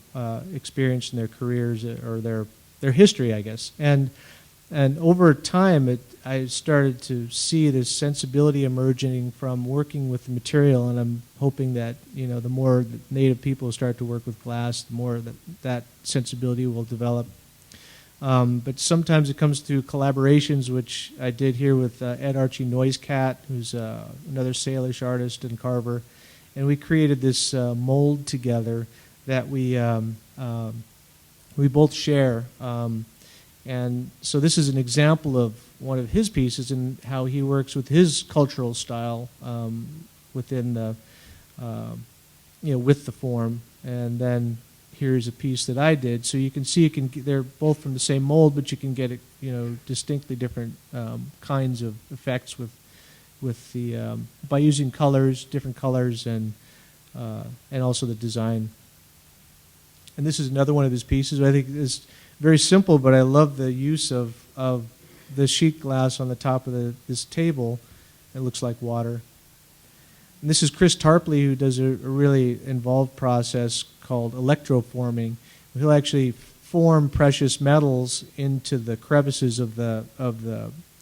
Speaker 2: experience in their careers or their history, I guess. And over time, I started to see this sensibility emerging from working with the material, and I'm hoping that the more that Native people start to work with glass, the more that sensibility will develop. But sometimes it comes through collaborations, which I did here with Ed Archie Noisecat, who's another Salish artist and carver, and we created this mold together that we both share. And so this is an example of one of his pieces and how he works with his cultural style within the, with the form. And then here's a piece that I did. So you can see they're both from the same mold, but you can get distinctly different kinds of effects with the by using different colors, and also the design. And this is another one of his pieces. I think is very simple, but I love the use of the sheet glass on the top of this table. It looks like water. And this is Chris Tarpley, who does a really involved process called electroforming. He'll actually form precious metals into the crevices of the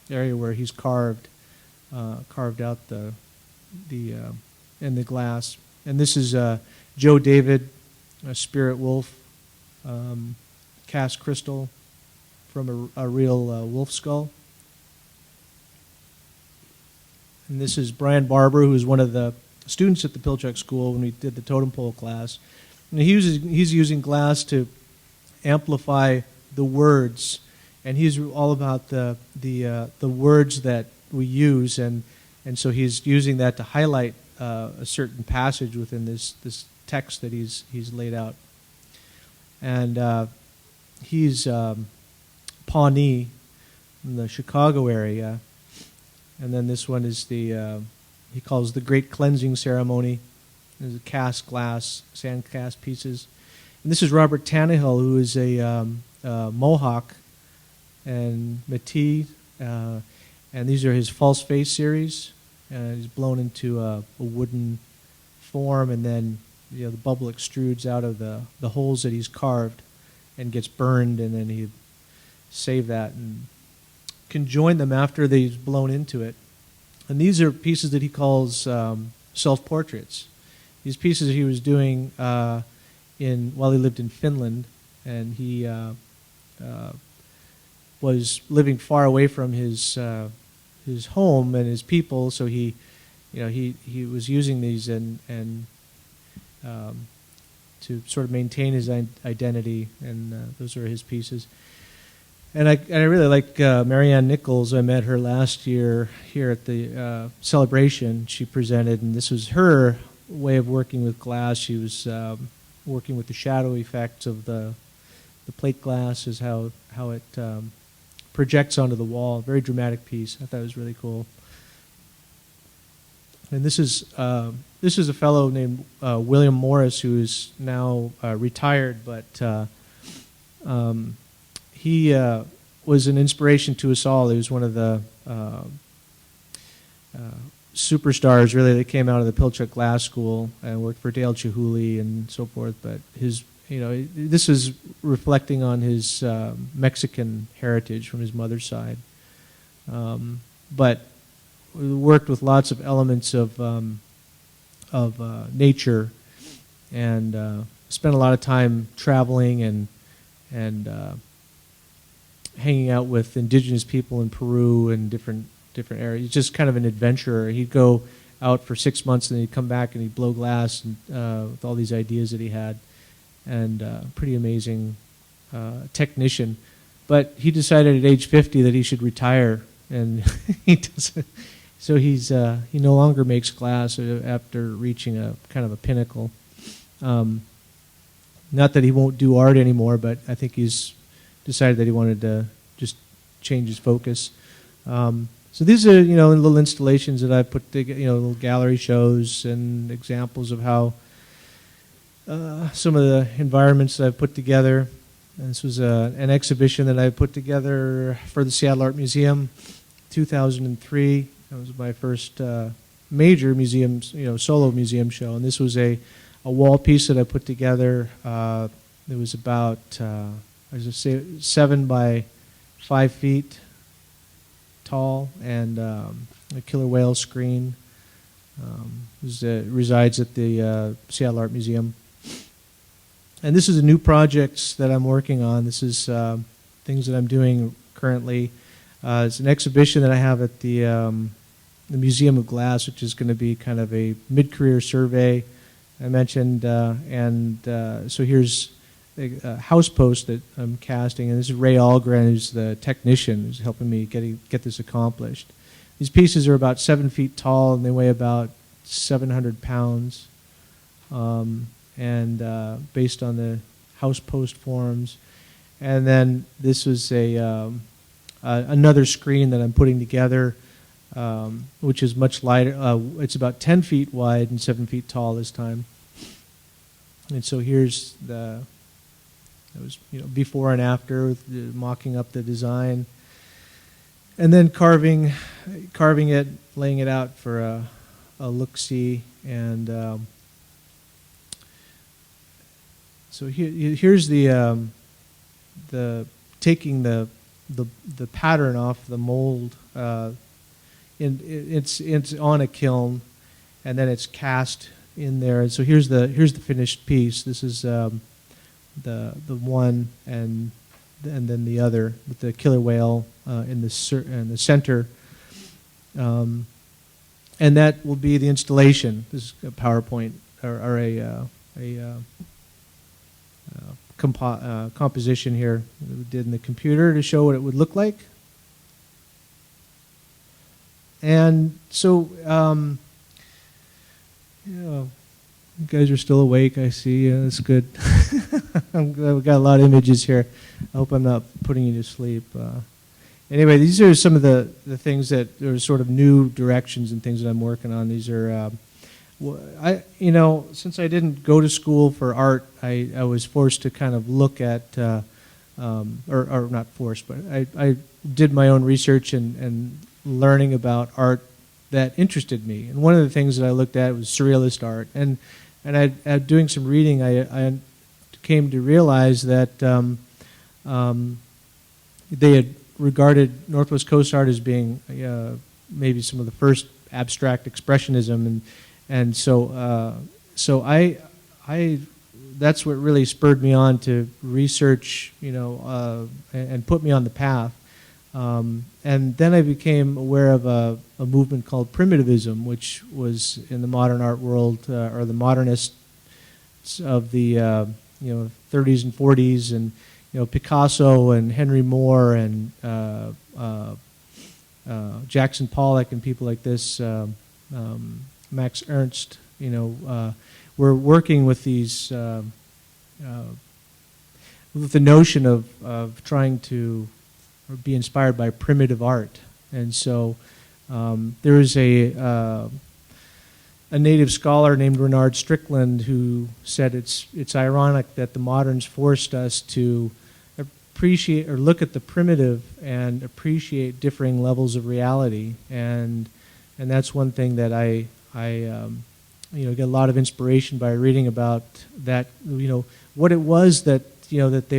Speaker 2: area where he's carved out in the glass. And this is Joe David, a spirit wolf. Cast crystal from a real wolf skull. And this is Brian Barber, who is one of the students at the Pilchuk School when we did the totem pole class. And he's using glass to amplify the words, and he's all about the words that we use, and so he's using that to highlight a certain passage within this text that he's laid out. And he's Pawnee in the Chicago area. And then this one is he calls the Great Cleansing Ceremony. There's a cast glass, sand cast pieces. And this is Robert Tannehill, who is a Mohawk and Métis. And these are his false face series. He's blown into a wooden form, and then the bubble extrudes out of the holes that he's carved and gets burned, and then he save that and can join them after they've blown into it. And these are pieces that he calls self-portraits. These pieces he was doing while he lived in Finland, and he was living far away from his home and his people, so he was using these and to sort of maintain his identity, and those are his pieces. And I really like Marianne Nichols. I met her last year here at the celebration. She presented, and this was her way of working with glass. She was working with the shadow effects of the plate glass, is how it projects onto the wall. Very dramatic piece. I thought it was really cool. And this is a fellow named William Morris, who is now retired, but he was an inspiration to us all. He was one of the superstars, really, that came out of the Pilchuk Glass School and worked for Dale Chihuly and so forth. But this is reflecting on his Mexican heritage from his mother's side. But we worked with lots of elements of nature, and spent a lot of time traveling and hanging out with indigenous people in Peru and different areas. He's just kind of an adventurer. He'd go out for 6 months and then he'd come back and he'd blow glass and, with all these ideas that he had, and pretty amazing technician. But he decided at age 50 that he should retire, and he doesn't. So he no longer makes glass after reaching a kind of a pinnacle. Not that he won't do art anymore, but I think he's decided that he wanted to just change his focus. So these are, little installations that I put together, little gallery shows and examples of how some of the environments that I've put together. And this was an exhibition that I put together for the Seattle Art Museum, 2003. That was my first major museum, solo museum show. And this was a wall piece that I put together. It was about, I was say 7 by 5 feet tall, and a killer whale screen. Resides at the Seattle Art Museum. And this is a new project that I'm working on. This is things that I'm doing currently. It's an exhibition that I have at the Museum of Glass, which is going to be kind of a mid-career survey, I mentioned. So here's a house post that I'm casting, and this is Ray Algren, who's the technician who's helping me get this accomplished. These pieces are about 7 feet tall, and they weigh about 700 pounds, and based on the house post forms. And then this was another screen that I'm putting together, which is much lighter. It's about 10 feet wide and 7 feet tall this time. And so here's it was before and after, mocking up the design, and then carving it, laying it out for a look-see. And so here's the taking the pattern off the mold. It's on a kiln, and then it's cast in there. And so here's the finished piece. This is the one, and then the other with the killer whale in the center, and that will be the installation. This is a PowerPoint or a composition here that we did in the computer to show what it would look like. And so, you guys are still awake, I see. Yeah, that's good. We've got a lot of images here. I hope I'm not putting you to sleep. Anyway, these are some of the things that are sort of new directions and things that I'm working on. These are, since I didn't go to school for art, I was forced to kind of look at, or not forced, but I did my own research and learning about art that interested me. And one of the things that I looked at was surrealist art. And doing some reading, I came to realize that they had regarded Northwest Coast art as being maybe some of the first abstract expressionism, and so I that's what really spurred me on to research, and put me on the path. And then I became aware of a movement called primitivism, which was in the modern art world, or the modernists of the 30s and 40s, and Picasso and Henry Moore and Jackson Pollock and people like this, Max Ernst, we're working with these, with the notion of trying to be inspired by primitive art. And so there is a native scholar named Renard Strickland who said it's ironic that the moderns forced us to appreciate or look at the primitive and appreciate differing levels of reality, and that's one thing that I get a lot of inspiration by reading about that, what it was that that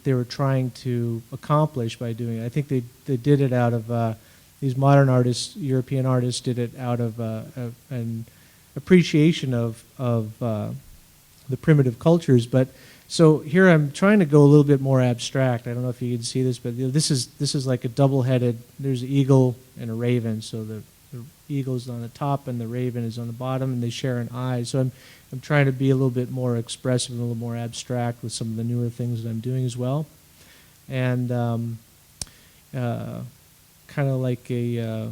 Speaker 2: they were trying to accomplish by doing it. I think they did it out of these modern artists, European artists, did it out of an appreciation of the primitive cultures. But so here I'm trying to go a little bit more abstract. I don't know if you can see this, but this is like a double-headed. There's an eagle and a raven. So the eagle's on the top and the raven is on the bottom, and they share an eye. So I'm trying to be a little bit more expressive and a little more abstract with some of the newer things that I'm doing as well, and kind of like a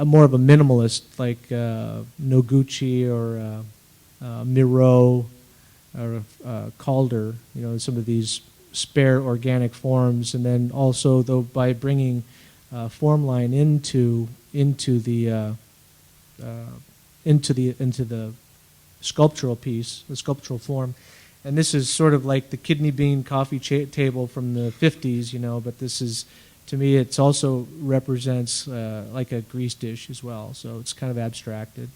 Speaker 2: more of a minimalist, like Noguchi or Miro or Calder, some of these spare organic forms, and then also though by bringing form line into the sculptural piece, the sculptural form. And this is sort of like the kidney bean coffee table from the 50s, but this is, to me, it's also represents like a grease dish as well. So it's kind of abstracted.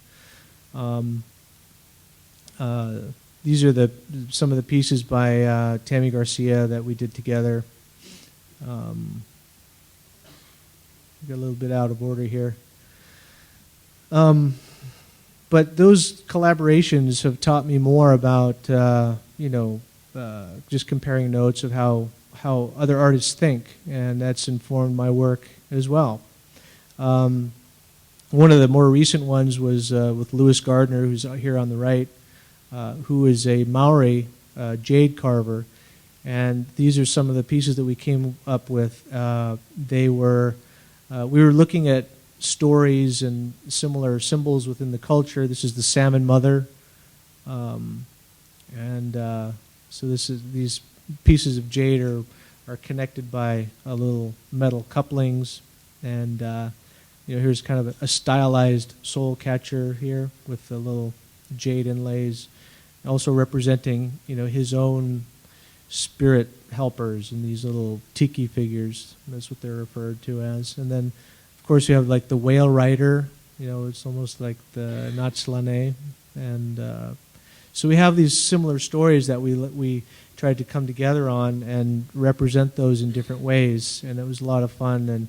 Speaker 2: These are some of the pieces by Tammy Garcia that we did together. Got a little bit out of order here. But those collaborations have taught me more about, just comparing notes of how other artists think, and that's informed my work as well. One of the more recent ones was with Lewis Gardner, who's out here on the right, who is a Maori jade carver, and these are some of the pieces that we came up with. We were looking at stories and similar symbols within the culture. This is the salmon mother, so these pieces of jade are connected by a little metal couplings, and here's kind of a stylized soul catcher here with the little jade inlays, also representing his own spirit helpers and these little tiki figures. That's what they're referred to as. And then of course you have like the whale rider, it's almost like the Natslane, and so we have these similar stories that we tried to come together on and represent those in different ways, and it was a lot of fun.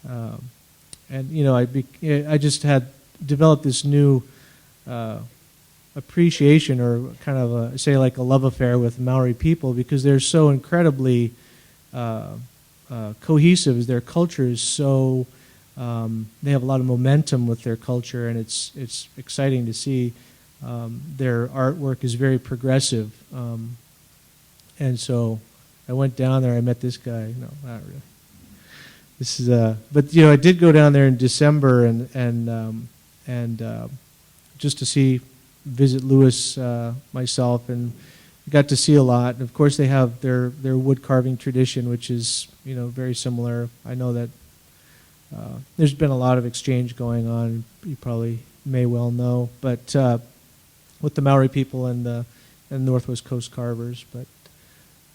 Speaker 2: I just had developed this new appreciation, or kind of say like a love affair with Maori people, because they're so incredibly cohesive. Their culture is so they have a lot of momentum with their culture, and it's exciting to see. Their artwork is very progressive, and so I went down there. I met this guy. No, not really. This is but I did go down there in December and just to visit Lewis myself, and got to see a lot. And of course, they have their wood carving tradition, which is very similar. I know that there's been a lot of exchange going on. You probably may well know, but with the Maori people and the Northwest Coast carvers. But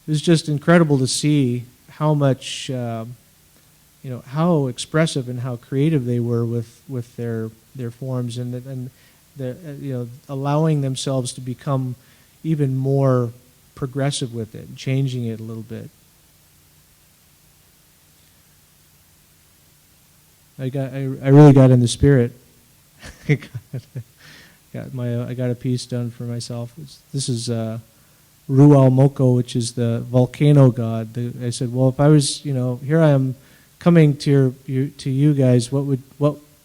Speaker 2: it was just incredible to see how much how expressive and how creative they were with their forms, and allowing themselves to become even more progressive with it, and changing it a little bit. I really got in the spirit. I got a piece done for myself. This is Rual Moko, which is the volcano god. I said, well, if I was, here I am coming to you guys, what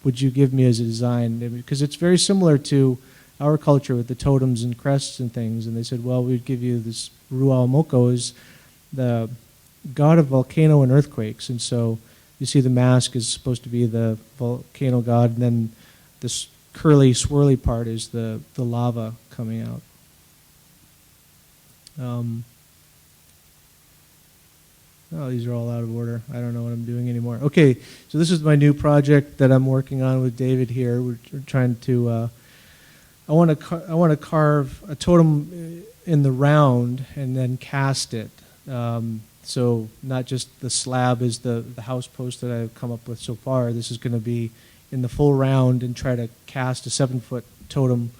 Speaker 2: would you give me as a design? Because it's very similar to our culture with the totems and crests and things. And they said, well, we'd give you this Ruaomoko is the god of volcano and earthquakes. And so you see the mask is supposed to be the volcano god, and then this curly, swirly part is the lava coming out. Oh, these are all out of order. I don't know what I'm doing anymore. Okay, so this is my new project that I'm working on with David here. We're trying to. I want to carve a totem in the round and then cast it. So not just the slab is the house post that I've come up with so far. This is going to be in the full round and try to cast a 7-foot totem.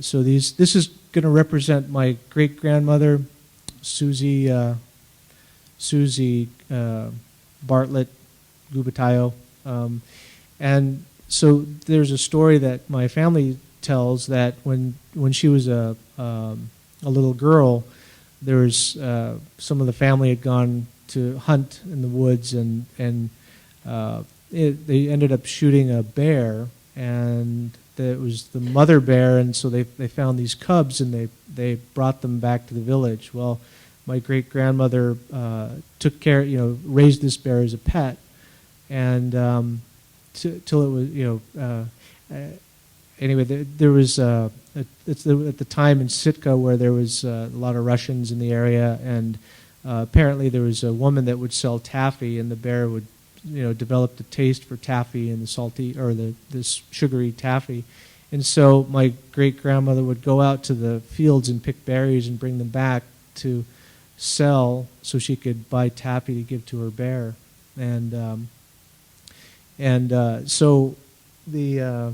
Speaker 2: So this is going to represent my great-grandmother, Susie Bartlett Gubatayo. And so there's a story that my family tells that when she was a little girl, there was some of the family had gone to hunt in the woods, and they ended up shooting a bear, and it was the mother bear, and so they found these cubs, and they brought them back to the village. Well, my great-grandmother took care, raised this bear as a pet, and till it was, anyway, there was it's at the time in Sitka where there was a lot of Russians in the area, and apparently there was a woman that would sell taffy, and the bear would, develop a taste for taffy and the salty or this sugary taffy, and so my great-grandmother would go out to the fields and pick berries and bring them back to sell so she could buy taffy to give to her bear, and so the.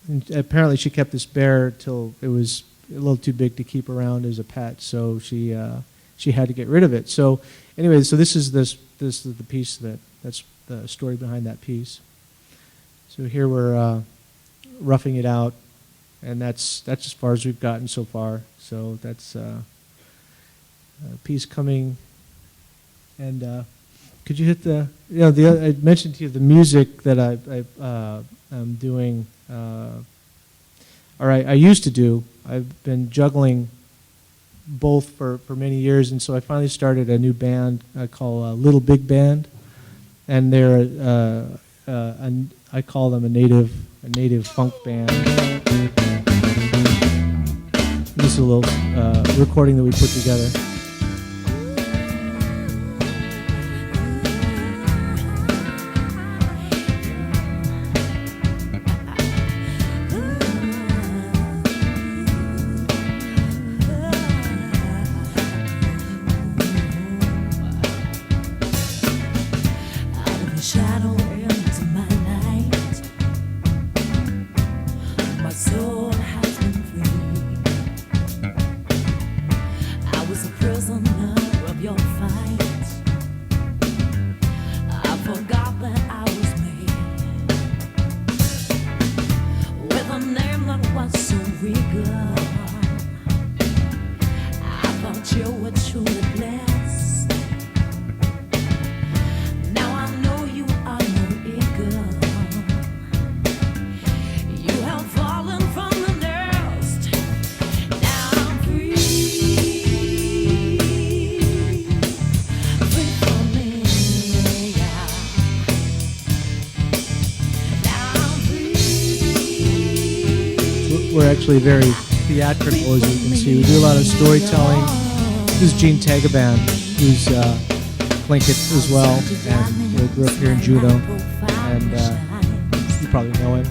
Speaker 2: And apparently she kept this bear till it was a little too big to keep around as a pet, so she had to get rid of it. So anyway, so this is the piece that's the story behind that piece. So here we're roughing it out, and that's as far as we've gotten so far. So that's a piece coming, and could you hit the I mentioned to you the music that I'm doing. I used to do. I've been juggling both for many years, and so I finally started a new band I call Little Big Band, and they're I call them a native funk band. This is a little recording that we put together. We're actually very theatrical, as you can see. We do a lot of storytelling. This is Gene Tagaban, who's Tlingit as well, and grew up here in Juneau, and you probably know him.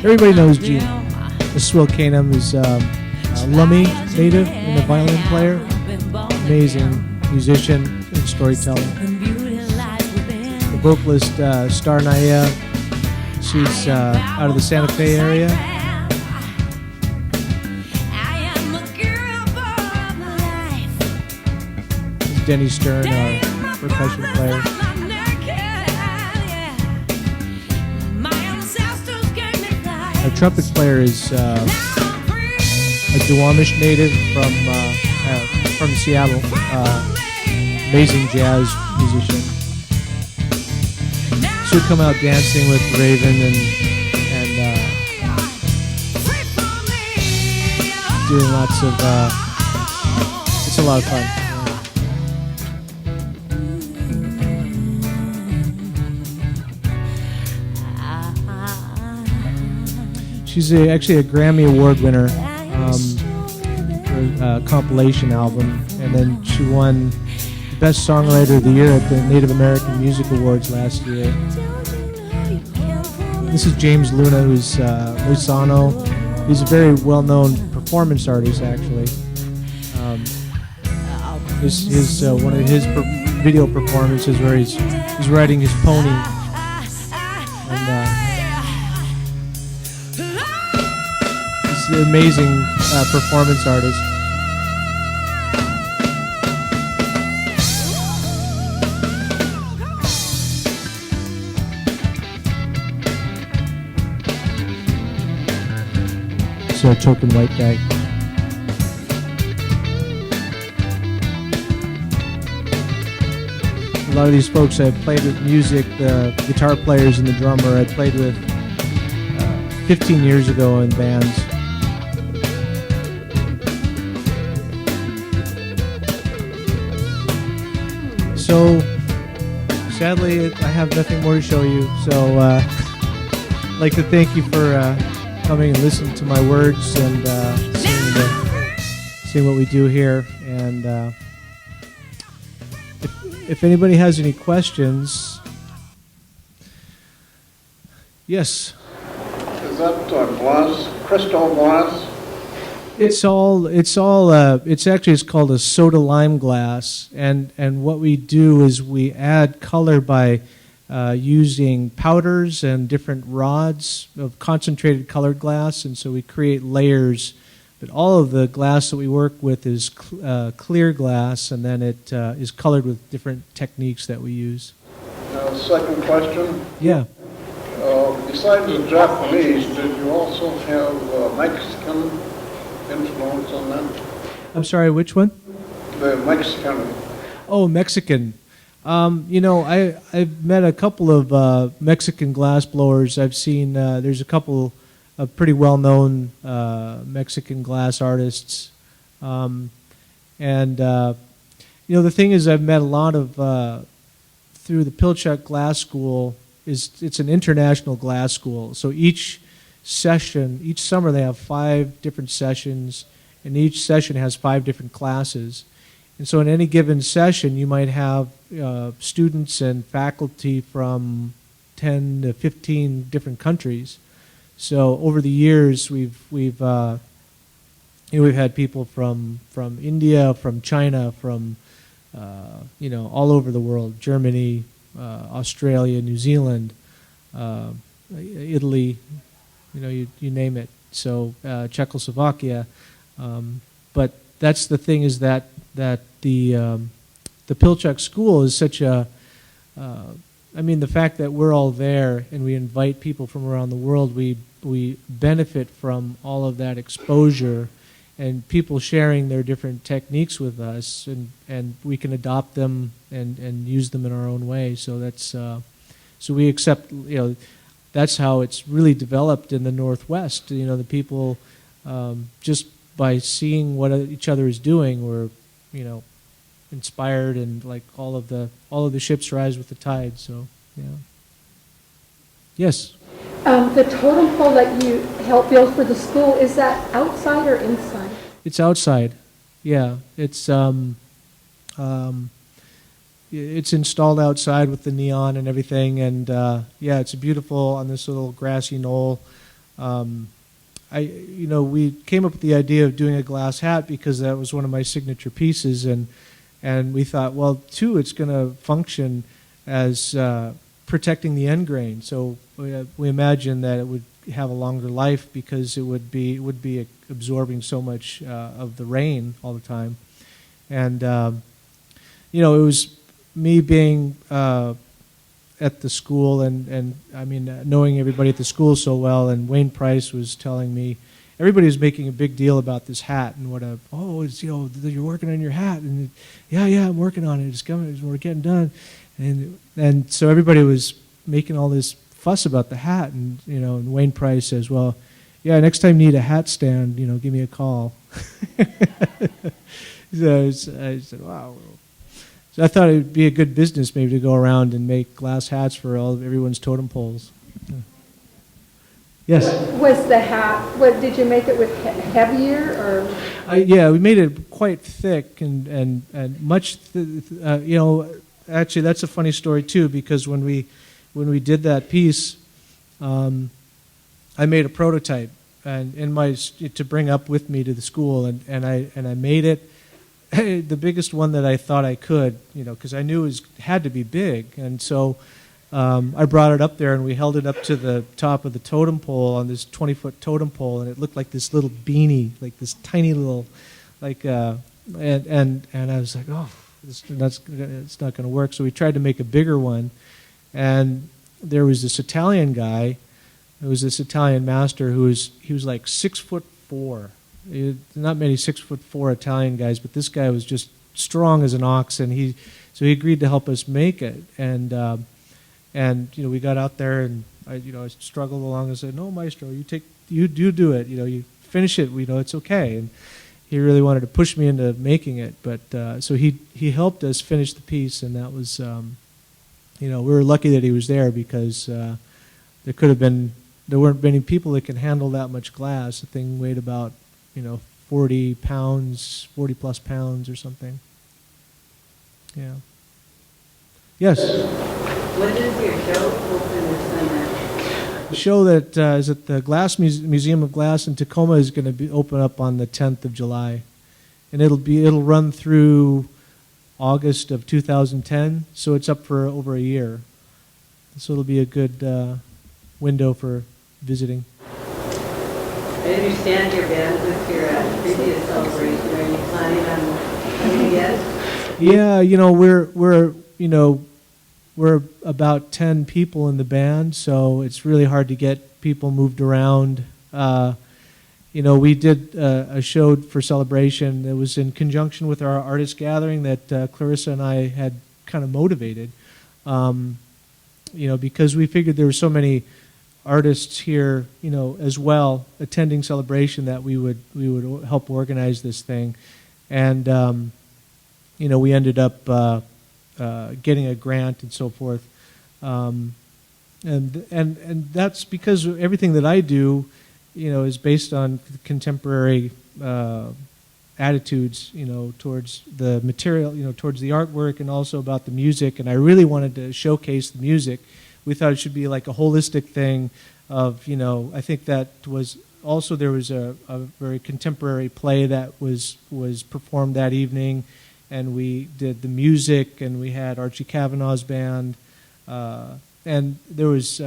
Speaker 2: Everybody knows Gene. Swil Canum is Lummi native and a violin player, amazing musician and storyteller. The vocalist Star Naya, she's out of the Santa Fe area. Denny Stern, our percussion player. Our trumpet player is a Duwamish native from Seattle, amazing jazz musician. She'll come out dancing with Raven and doing lots of, it's a lot of fun. She's actually a Grammy Award winner for a compilation album, and then she won the Best Songwriter of the Year at the Native American Music Awards last year. This is James Luna, who's Lusano. He's a very well-known performance artist, actually. One of his video performances where he's riding his pony. And he's an amazing performance artist. So, token white guy. A lot of these folks I've played with music, the guitar players and the drummer I played with 15 years ago in bands. So, sadly, I have nothing more to show you. So, I'd like to thank you for coming and listening to my words and seeing what we do here. And if anybody has any questions, yes.
Speaker 3: Is that glass, crystal glass?
Speaker 2: It's called a soda lime glass, and what we do is we add color by using powders and different rods of concentrated colored glass, and so we create layers. But all of the glass that we work with is clear glass, and then it is colored with different techniques that we use.
Speaker 3: Second question.
Speaker 2: Yeah.
Speaker 3: Besides the Japanese, did you also have Mexican influence on them?
Speaker 2: I'm sorry, which one?
Speaker 3: The Mexican.
Speaker 2: Oh, Mexican. I've met a couple of Mexican glass blowers. I've seen there's a couple of pretty well-known Mexican glass artists, the thing is, I've met a lot of through the Pilchuk Glass School. It's an international glass school, so each summer they have 5 different sessions, and each session has 5 different classes. And so in any given session, you might have students and faculty from 10 to 15 different countries. So over the years, we've had people from India, from China, from all over the world, Germany, Australia, New Zealand, Italy, you name it. So Czechoslovakia, but that's the thing, is that the Pilchuk School is such a the fact that we're all there and we invite people from around the world, we benefit from all of that exposure and people sharing their different techniques with us, and we can adopt them and use them in our own way. So that's so we accept, that's how it's really developed in the Northwest. The people just by seeing what each other is doing, we're inspired, and like all of the ships rise with the tide. So yeah. Yes.
Speaker 4: The totem pole that you helped build for the school, is that outside or inside?
Speaker 2: It's outside. Yeah, it's installed outside with the neon and everything, and it's beautiful on this little grassy knoll. We came up with the idea of doing a glass hat because that was one of my signature pieces, and we thought, well, too, it's going to function as protecting the end grain. So we imagined that it would have a longer life because it would be absorbing so much of the rain all the time. And it was me being at the school and knowing everybody at the school so well, and Wayne Price was telling me everybody was making a big deal about this hat and you're working on your hat, and yeah, I'm working on it. It's coming. We're getting done, and so everybody was making all this fuss about the hat, and Wayne Price says, well, yeah, next time you need a hat stand, give me a call. So I said, wow. So I thought it would be a good business maybe to go around and make glass hats for everyone's totem poles. Yeah. Yes?
Speaker 4: Was the hat, did you make it with heavier or?
Speaker 2: Yeah, we made it quite thick and much, actually that's a funny story too, because when we did that piece, I made a prototype and to bring up with me to the school, and I made it the biggest one that I thought I could, because I knew it had to be big, and so I brought it up there and we held it up to the top of the totem pole on this 20-foot totem pole, and it looked like this little beanie, like this tiny little, and I was like, oh, it's not going to work. So we tried to make a bigger one, and there was this Italian guy. It was this Italian master he was like 6'4". Not many 6'4" Italian guys, but this guy was just strong as an ox, and so he agreed to help us make it. And we got out there, and I struggled along and said, "No, Maestro, you do it. You finish it. It's okay." And he really wanted to push me into making it, but so he helped us finish the piece, and that was we were lucky that he was there, because there weren't many people that could handle that much glass. The thing weighed about 40 plus pounds or something. Yeah. Yes?
Speaker 5: What is your show open this summer?
Speaker 2: The show that is at the Museum of Glass in Tacoma is going to be open up on the 10th of July. And it'll run through August of 2010, so it's up for over a year. So it'll be a good window for visiting.
Speaker 5: I understand your band with your previous celebration. Are you planning on coming again?
Speaker 2: Yeah, we're about 10 people in the band, so it's really hard to get people moved around. We did a show for celebration that was in conjunction with our artist gathering that Clarissa and I had kind of motivated, because we figured there were so many artists here, as well, attending celebration, that we would help organize this thing. And we ended up getting a grant and so forth, and that's because everything that I do is based on contemporary attitudes towards the material, towards the artwork, and also about the music. And I really wanted to showcase the music. We thought it should be like a holistic thing of, I think that was also, there was a very contemporary play that was performed that evening, and we did the music, and we had Archie Kavanaugh's band, and there was,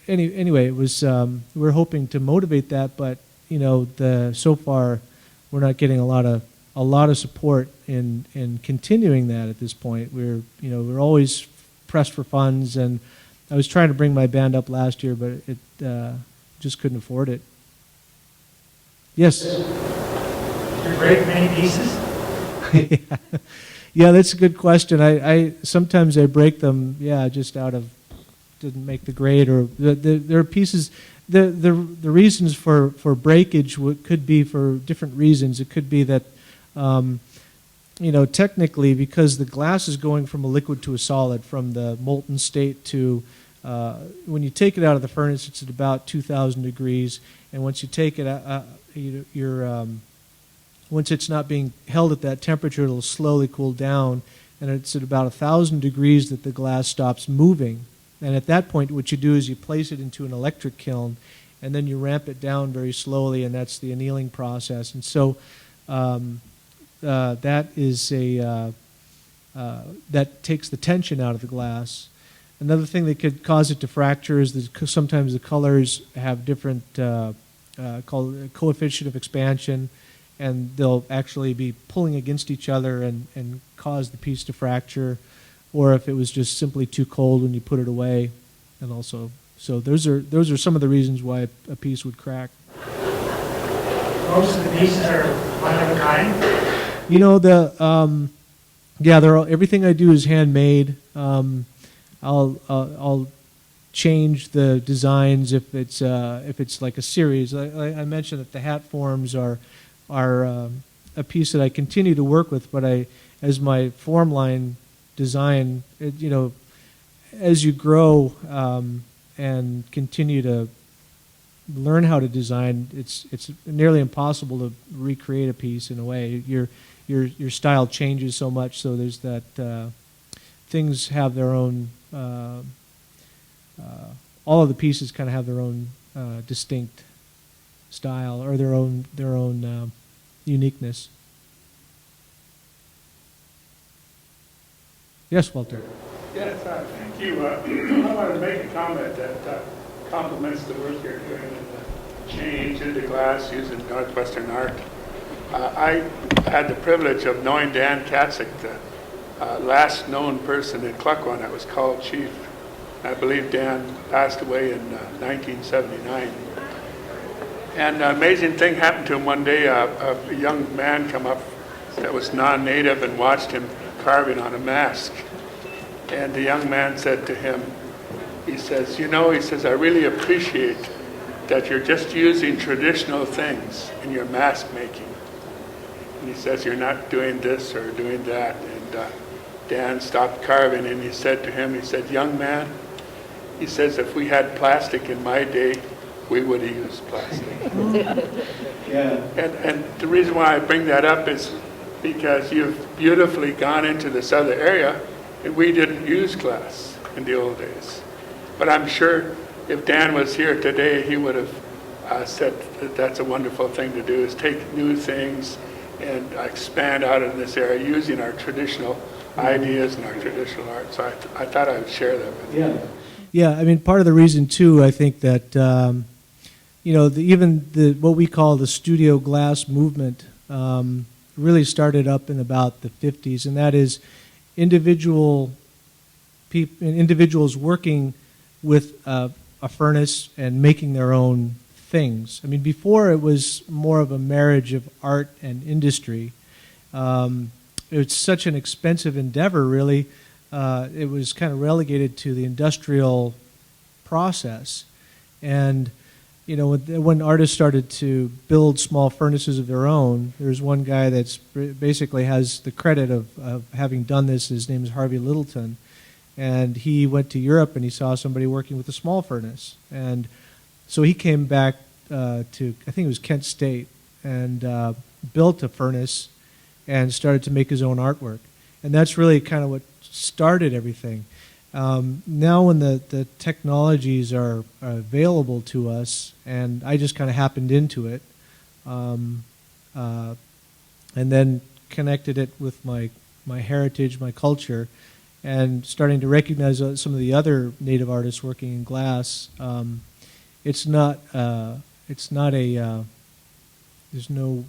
Speaker 2: anyway, it was, we're hoping to motivate that, but, so far we're not getting a lot of support in continuing that at this point. We're always pressed for funds, and I was trying to bring my band up last year, but it just couldn't afford it. Yes?
Speaker 6: Did you break many pieces?
Speaker 2: Yeah, that's a good question. I sometimes I break them, just out of didn't make the grade, or there are pieces. The reasons for breakage could be for different reasons. It could be that technically, because the glass is going from a liquid to a solid, from the molten state to, when you take it out of the furnace, it's at about 2,000 degrees, and once you take it out, once it's not being held at that temperature, it'll slowly cool down, and it's at about 1,000 degrees that the glass stops moving. And at that point, what you do is you place it into an electric kiln, and then you ramp it down very slowly, and that's the annealing process. And so that is that takes the tension out of the glass. Another thing that could cause it to fracture is that sometimes the colors have different called coefficient of expansion, and they'll actually be pulling against each other and cause the piece to fracture, or if it was just simply too cold when you put it away. And also, so those are some of the reasons why a piece would crack.
Speaker 6: Most of the pieces are one of a kind?
Speaker 2: They're all, everything I do is handmade. I'll change the designs if it's like a series. I mentioned that the hat forms are a piece that I continue to work with, but as my form line design, as you grow and continue to learn how to design, it's nearly impossible to recreate a piece in a way. Your style changes so much, so there's that things have their own. All of the pieces kind of have their own distinct style or their own uniqueness. Yes, Walter.
Speaker 7: Yes, thank you. I wanted to make a comment that complements the work you're doing in the change into glass using Northwestern art. I had the privilege of knowing Dan Katzek, the last known person in Cluckwan that was called chief. I believe Dan passed away in 1979. And an amazing thing happened to him one day. A young man come up that was non-native and watched him carving on a mask. And the young man said to him, he says, I really appreciate that you're just using traditional things in your mask making. And he says, you're not doing this or doing that. And Dan stopped carving and he said to him, young man, he says, if we had plastic in my day, we would have used plastic.
Speaker 2: Yeah.
Speaker 7: And the reason why I bring that up is because you've beautifully gone into this other area, and we didn't use glass in the old days. But I'm sure if Dan was here today, he would have said that that's a wonderful thing to do, is take new things and expand out in this area using our traditional ideas and our traditional art. So I thought I would share that with you.
Speaker 2: Yeah, I mean, part of the reason, too, I think that, what we call the studio glass movement really started up in about the 50s, and that is individuals working with a furnace and making their own things. I mean, before it was more of a marriage of art and industry. It's such an expensive endeavor, really. It was kind of relegated to the industrial process. And, when artists started to build small furnaces of their own, there's one guy that's basically has the credit of having done this. His name is Harvey Littleton. And he went to Europe and he saw somebody working with a small furnace. And so he came back to, I think it was Kent State, and built a furnace and started to make his own artwork. And that's really kind of what started everything. Now when the technologies are available to us, and I just kind of happened into it, and then connected it with my heritage, my culture, and starting to recognize some of the other native artists working in glass. There's no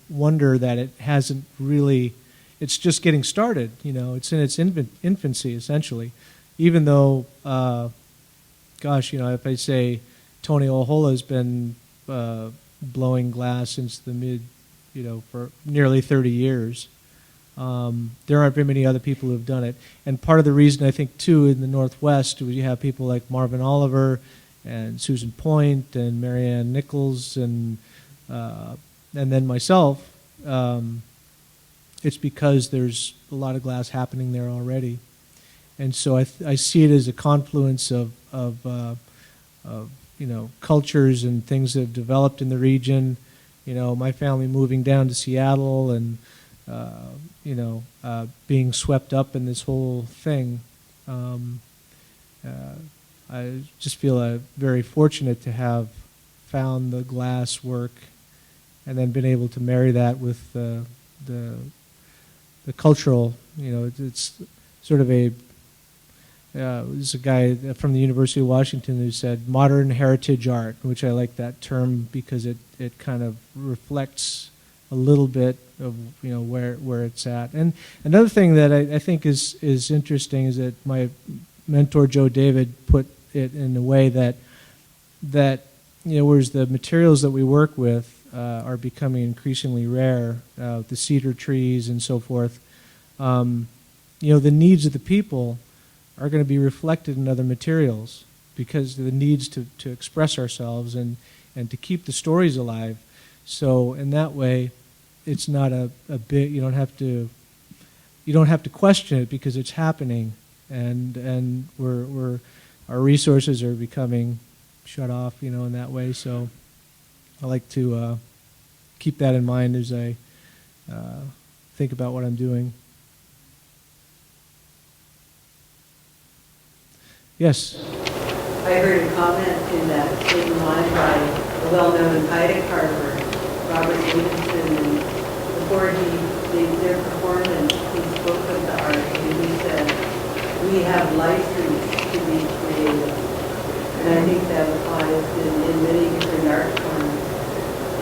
Speaker 2: wonder that it hasn't really. It's just getting started. It's in its infancy essentially. Even though, if I say Tony Ohola's been blowing glass since the for nearly 30 years, there aren't very many other people who have done it. And part of the reason I think too in the Northwest, you have people like Marvin Elder and Susan Point and Marianne Nichols and then myself. It's because there's a lot of glass happening there already. And so I see it as a confluence of cultures and things that have developed in the region. My family moving down to Seattle and being swept up in this whole thing. I just feel very fortunate to have found the glass work and then been able to marry that with the cultural. It's sort of there's a guy from the University of Washington who said modern heritage art, which I like that term because it kind of reflects a little bit of where it's at. And another thing that I think is interesting is that my mentor Joe David put it in a way that whereas the materials that we work with are becoming increasingly rare, the cedar trees and so forth, the needs of the people are going to be reflected in other materials. because of the needs to express ourselves and to keep the stories alive. So in that way, it's not a big, you don't have to question it because it's happening, and our resources are becoming shut off, in that way. So I like to keep that in mind as I think about what I'm doing. Yes?
Speaker 5: I heard a comment in that same line by a well-known Haida carver, Robert Davidson, and before their performance, he spoke of the art, and he said, "We have license to be creative." And I think that applies in many different art forms.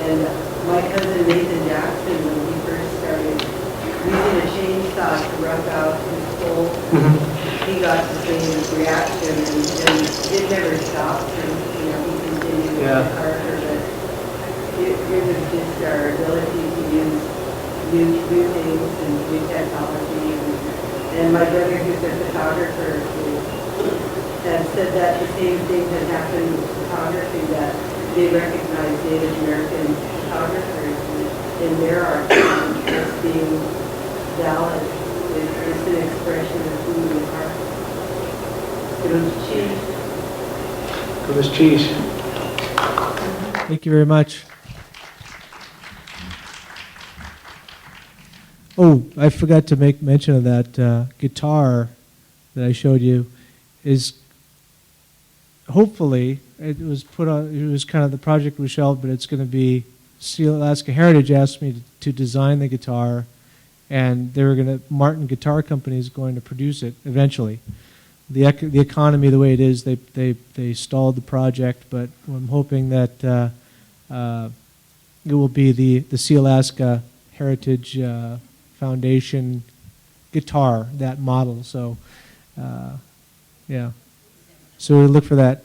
Speaker 5: And my cousin Nathan Jackson, when he first started using a chainsaw to rough out his pole, he got the same reaction, and it never stopped. And he continued to work harder. But it was just our ability to use new things and new technology. And my brother, who's a photographer, had said that the same thing had happened with photography, that they recognize Native American photographers in their art as being valid. It's an expression of who we are.
Speaker 8: Good cheese.
Speaker 2: Thank you very much. Oh, I forgot to make mention of that guitar that I showed you. Is hopefully it was put on. It was kind of the project was shelved, but it's going to be. Alaska Heritage asked me to design the guitar, and they were going to. Martin Guitar Company is going to produce it eventually. The economy the way it is, they stalled the project, but I'm hoping that it will be the Sea Alaska Heritage Foundation guitar, that model. So, yeah. So we look for that.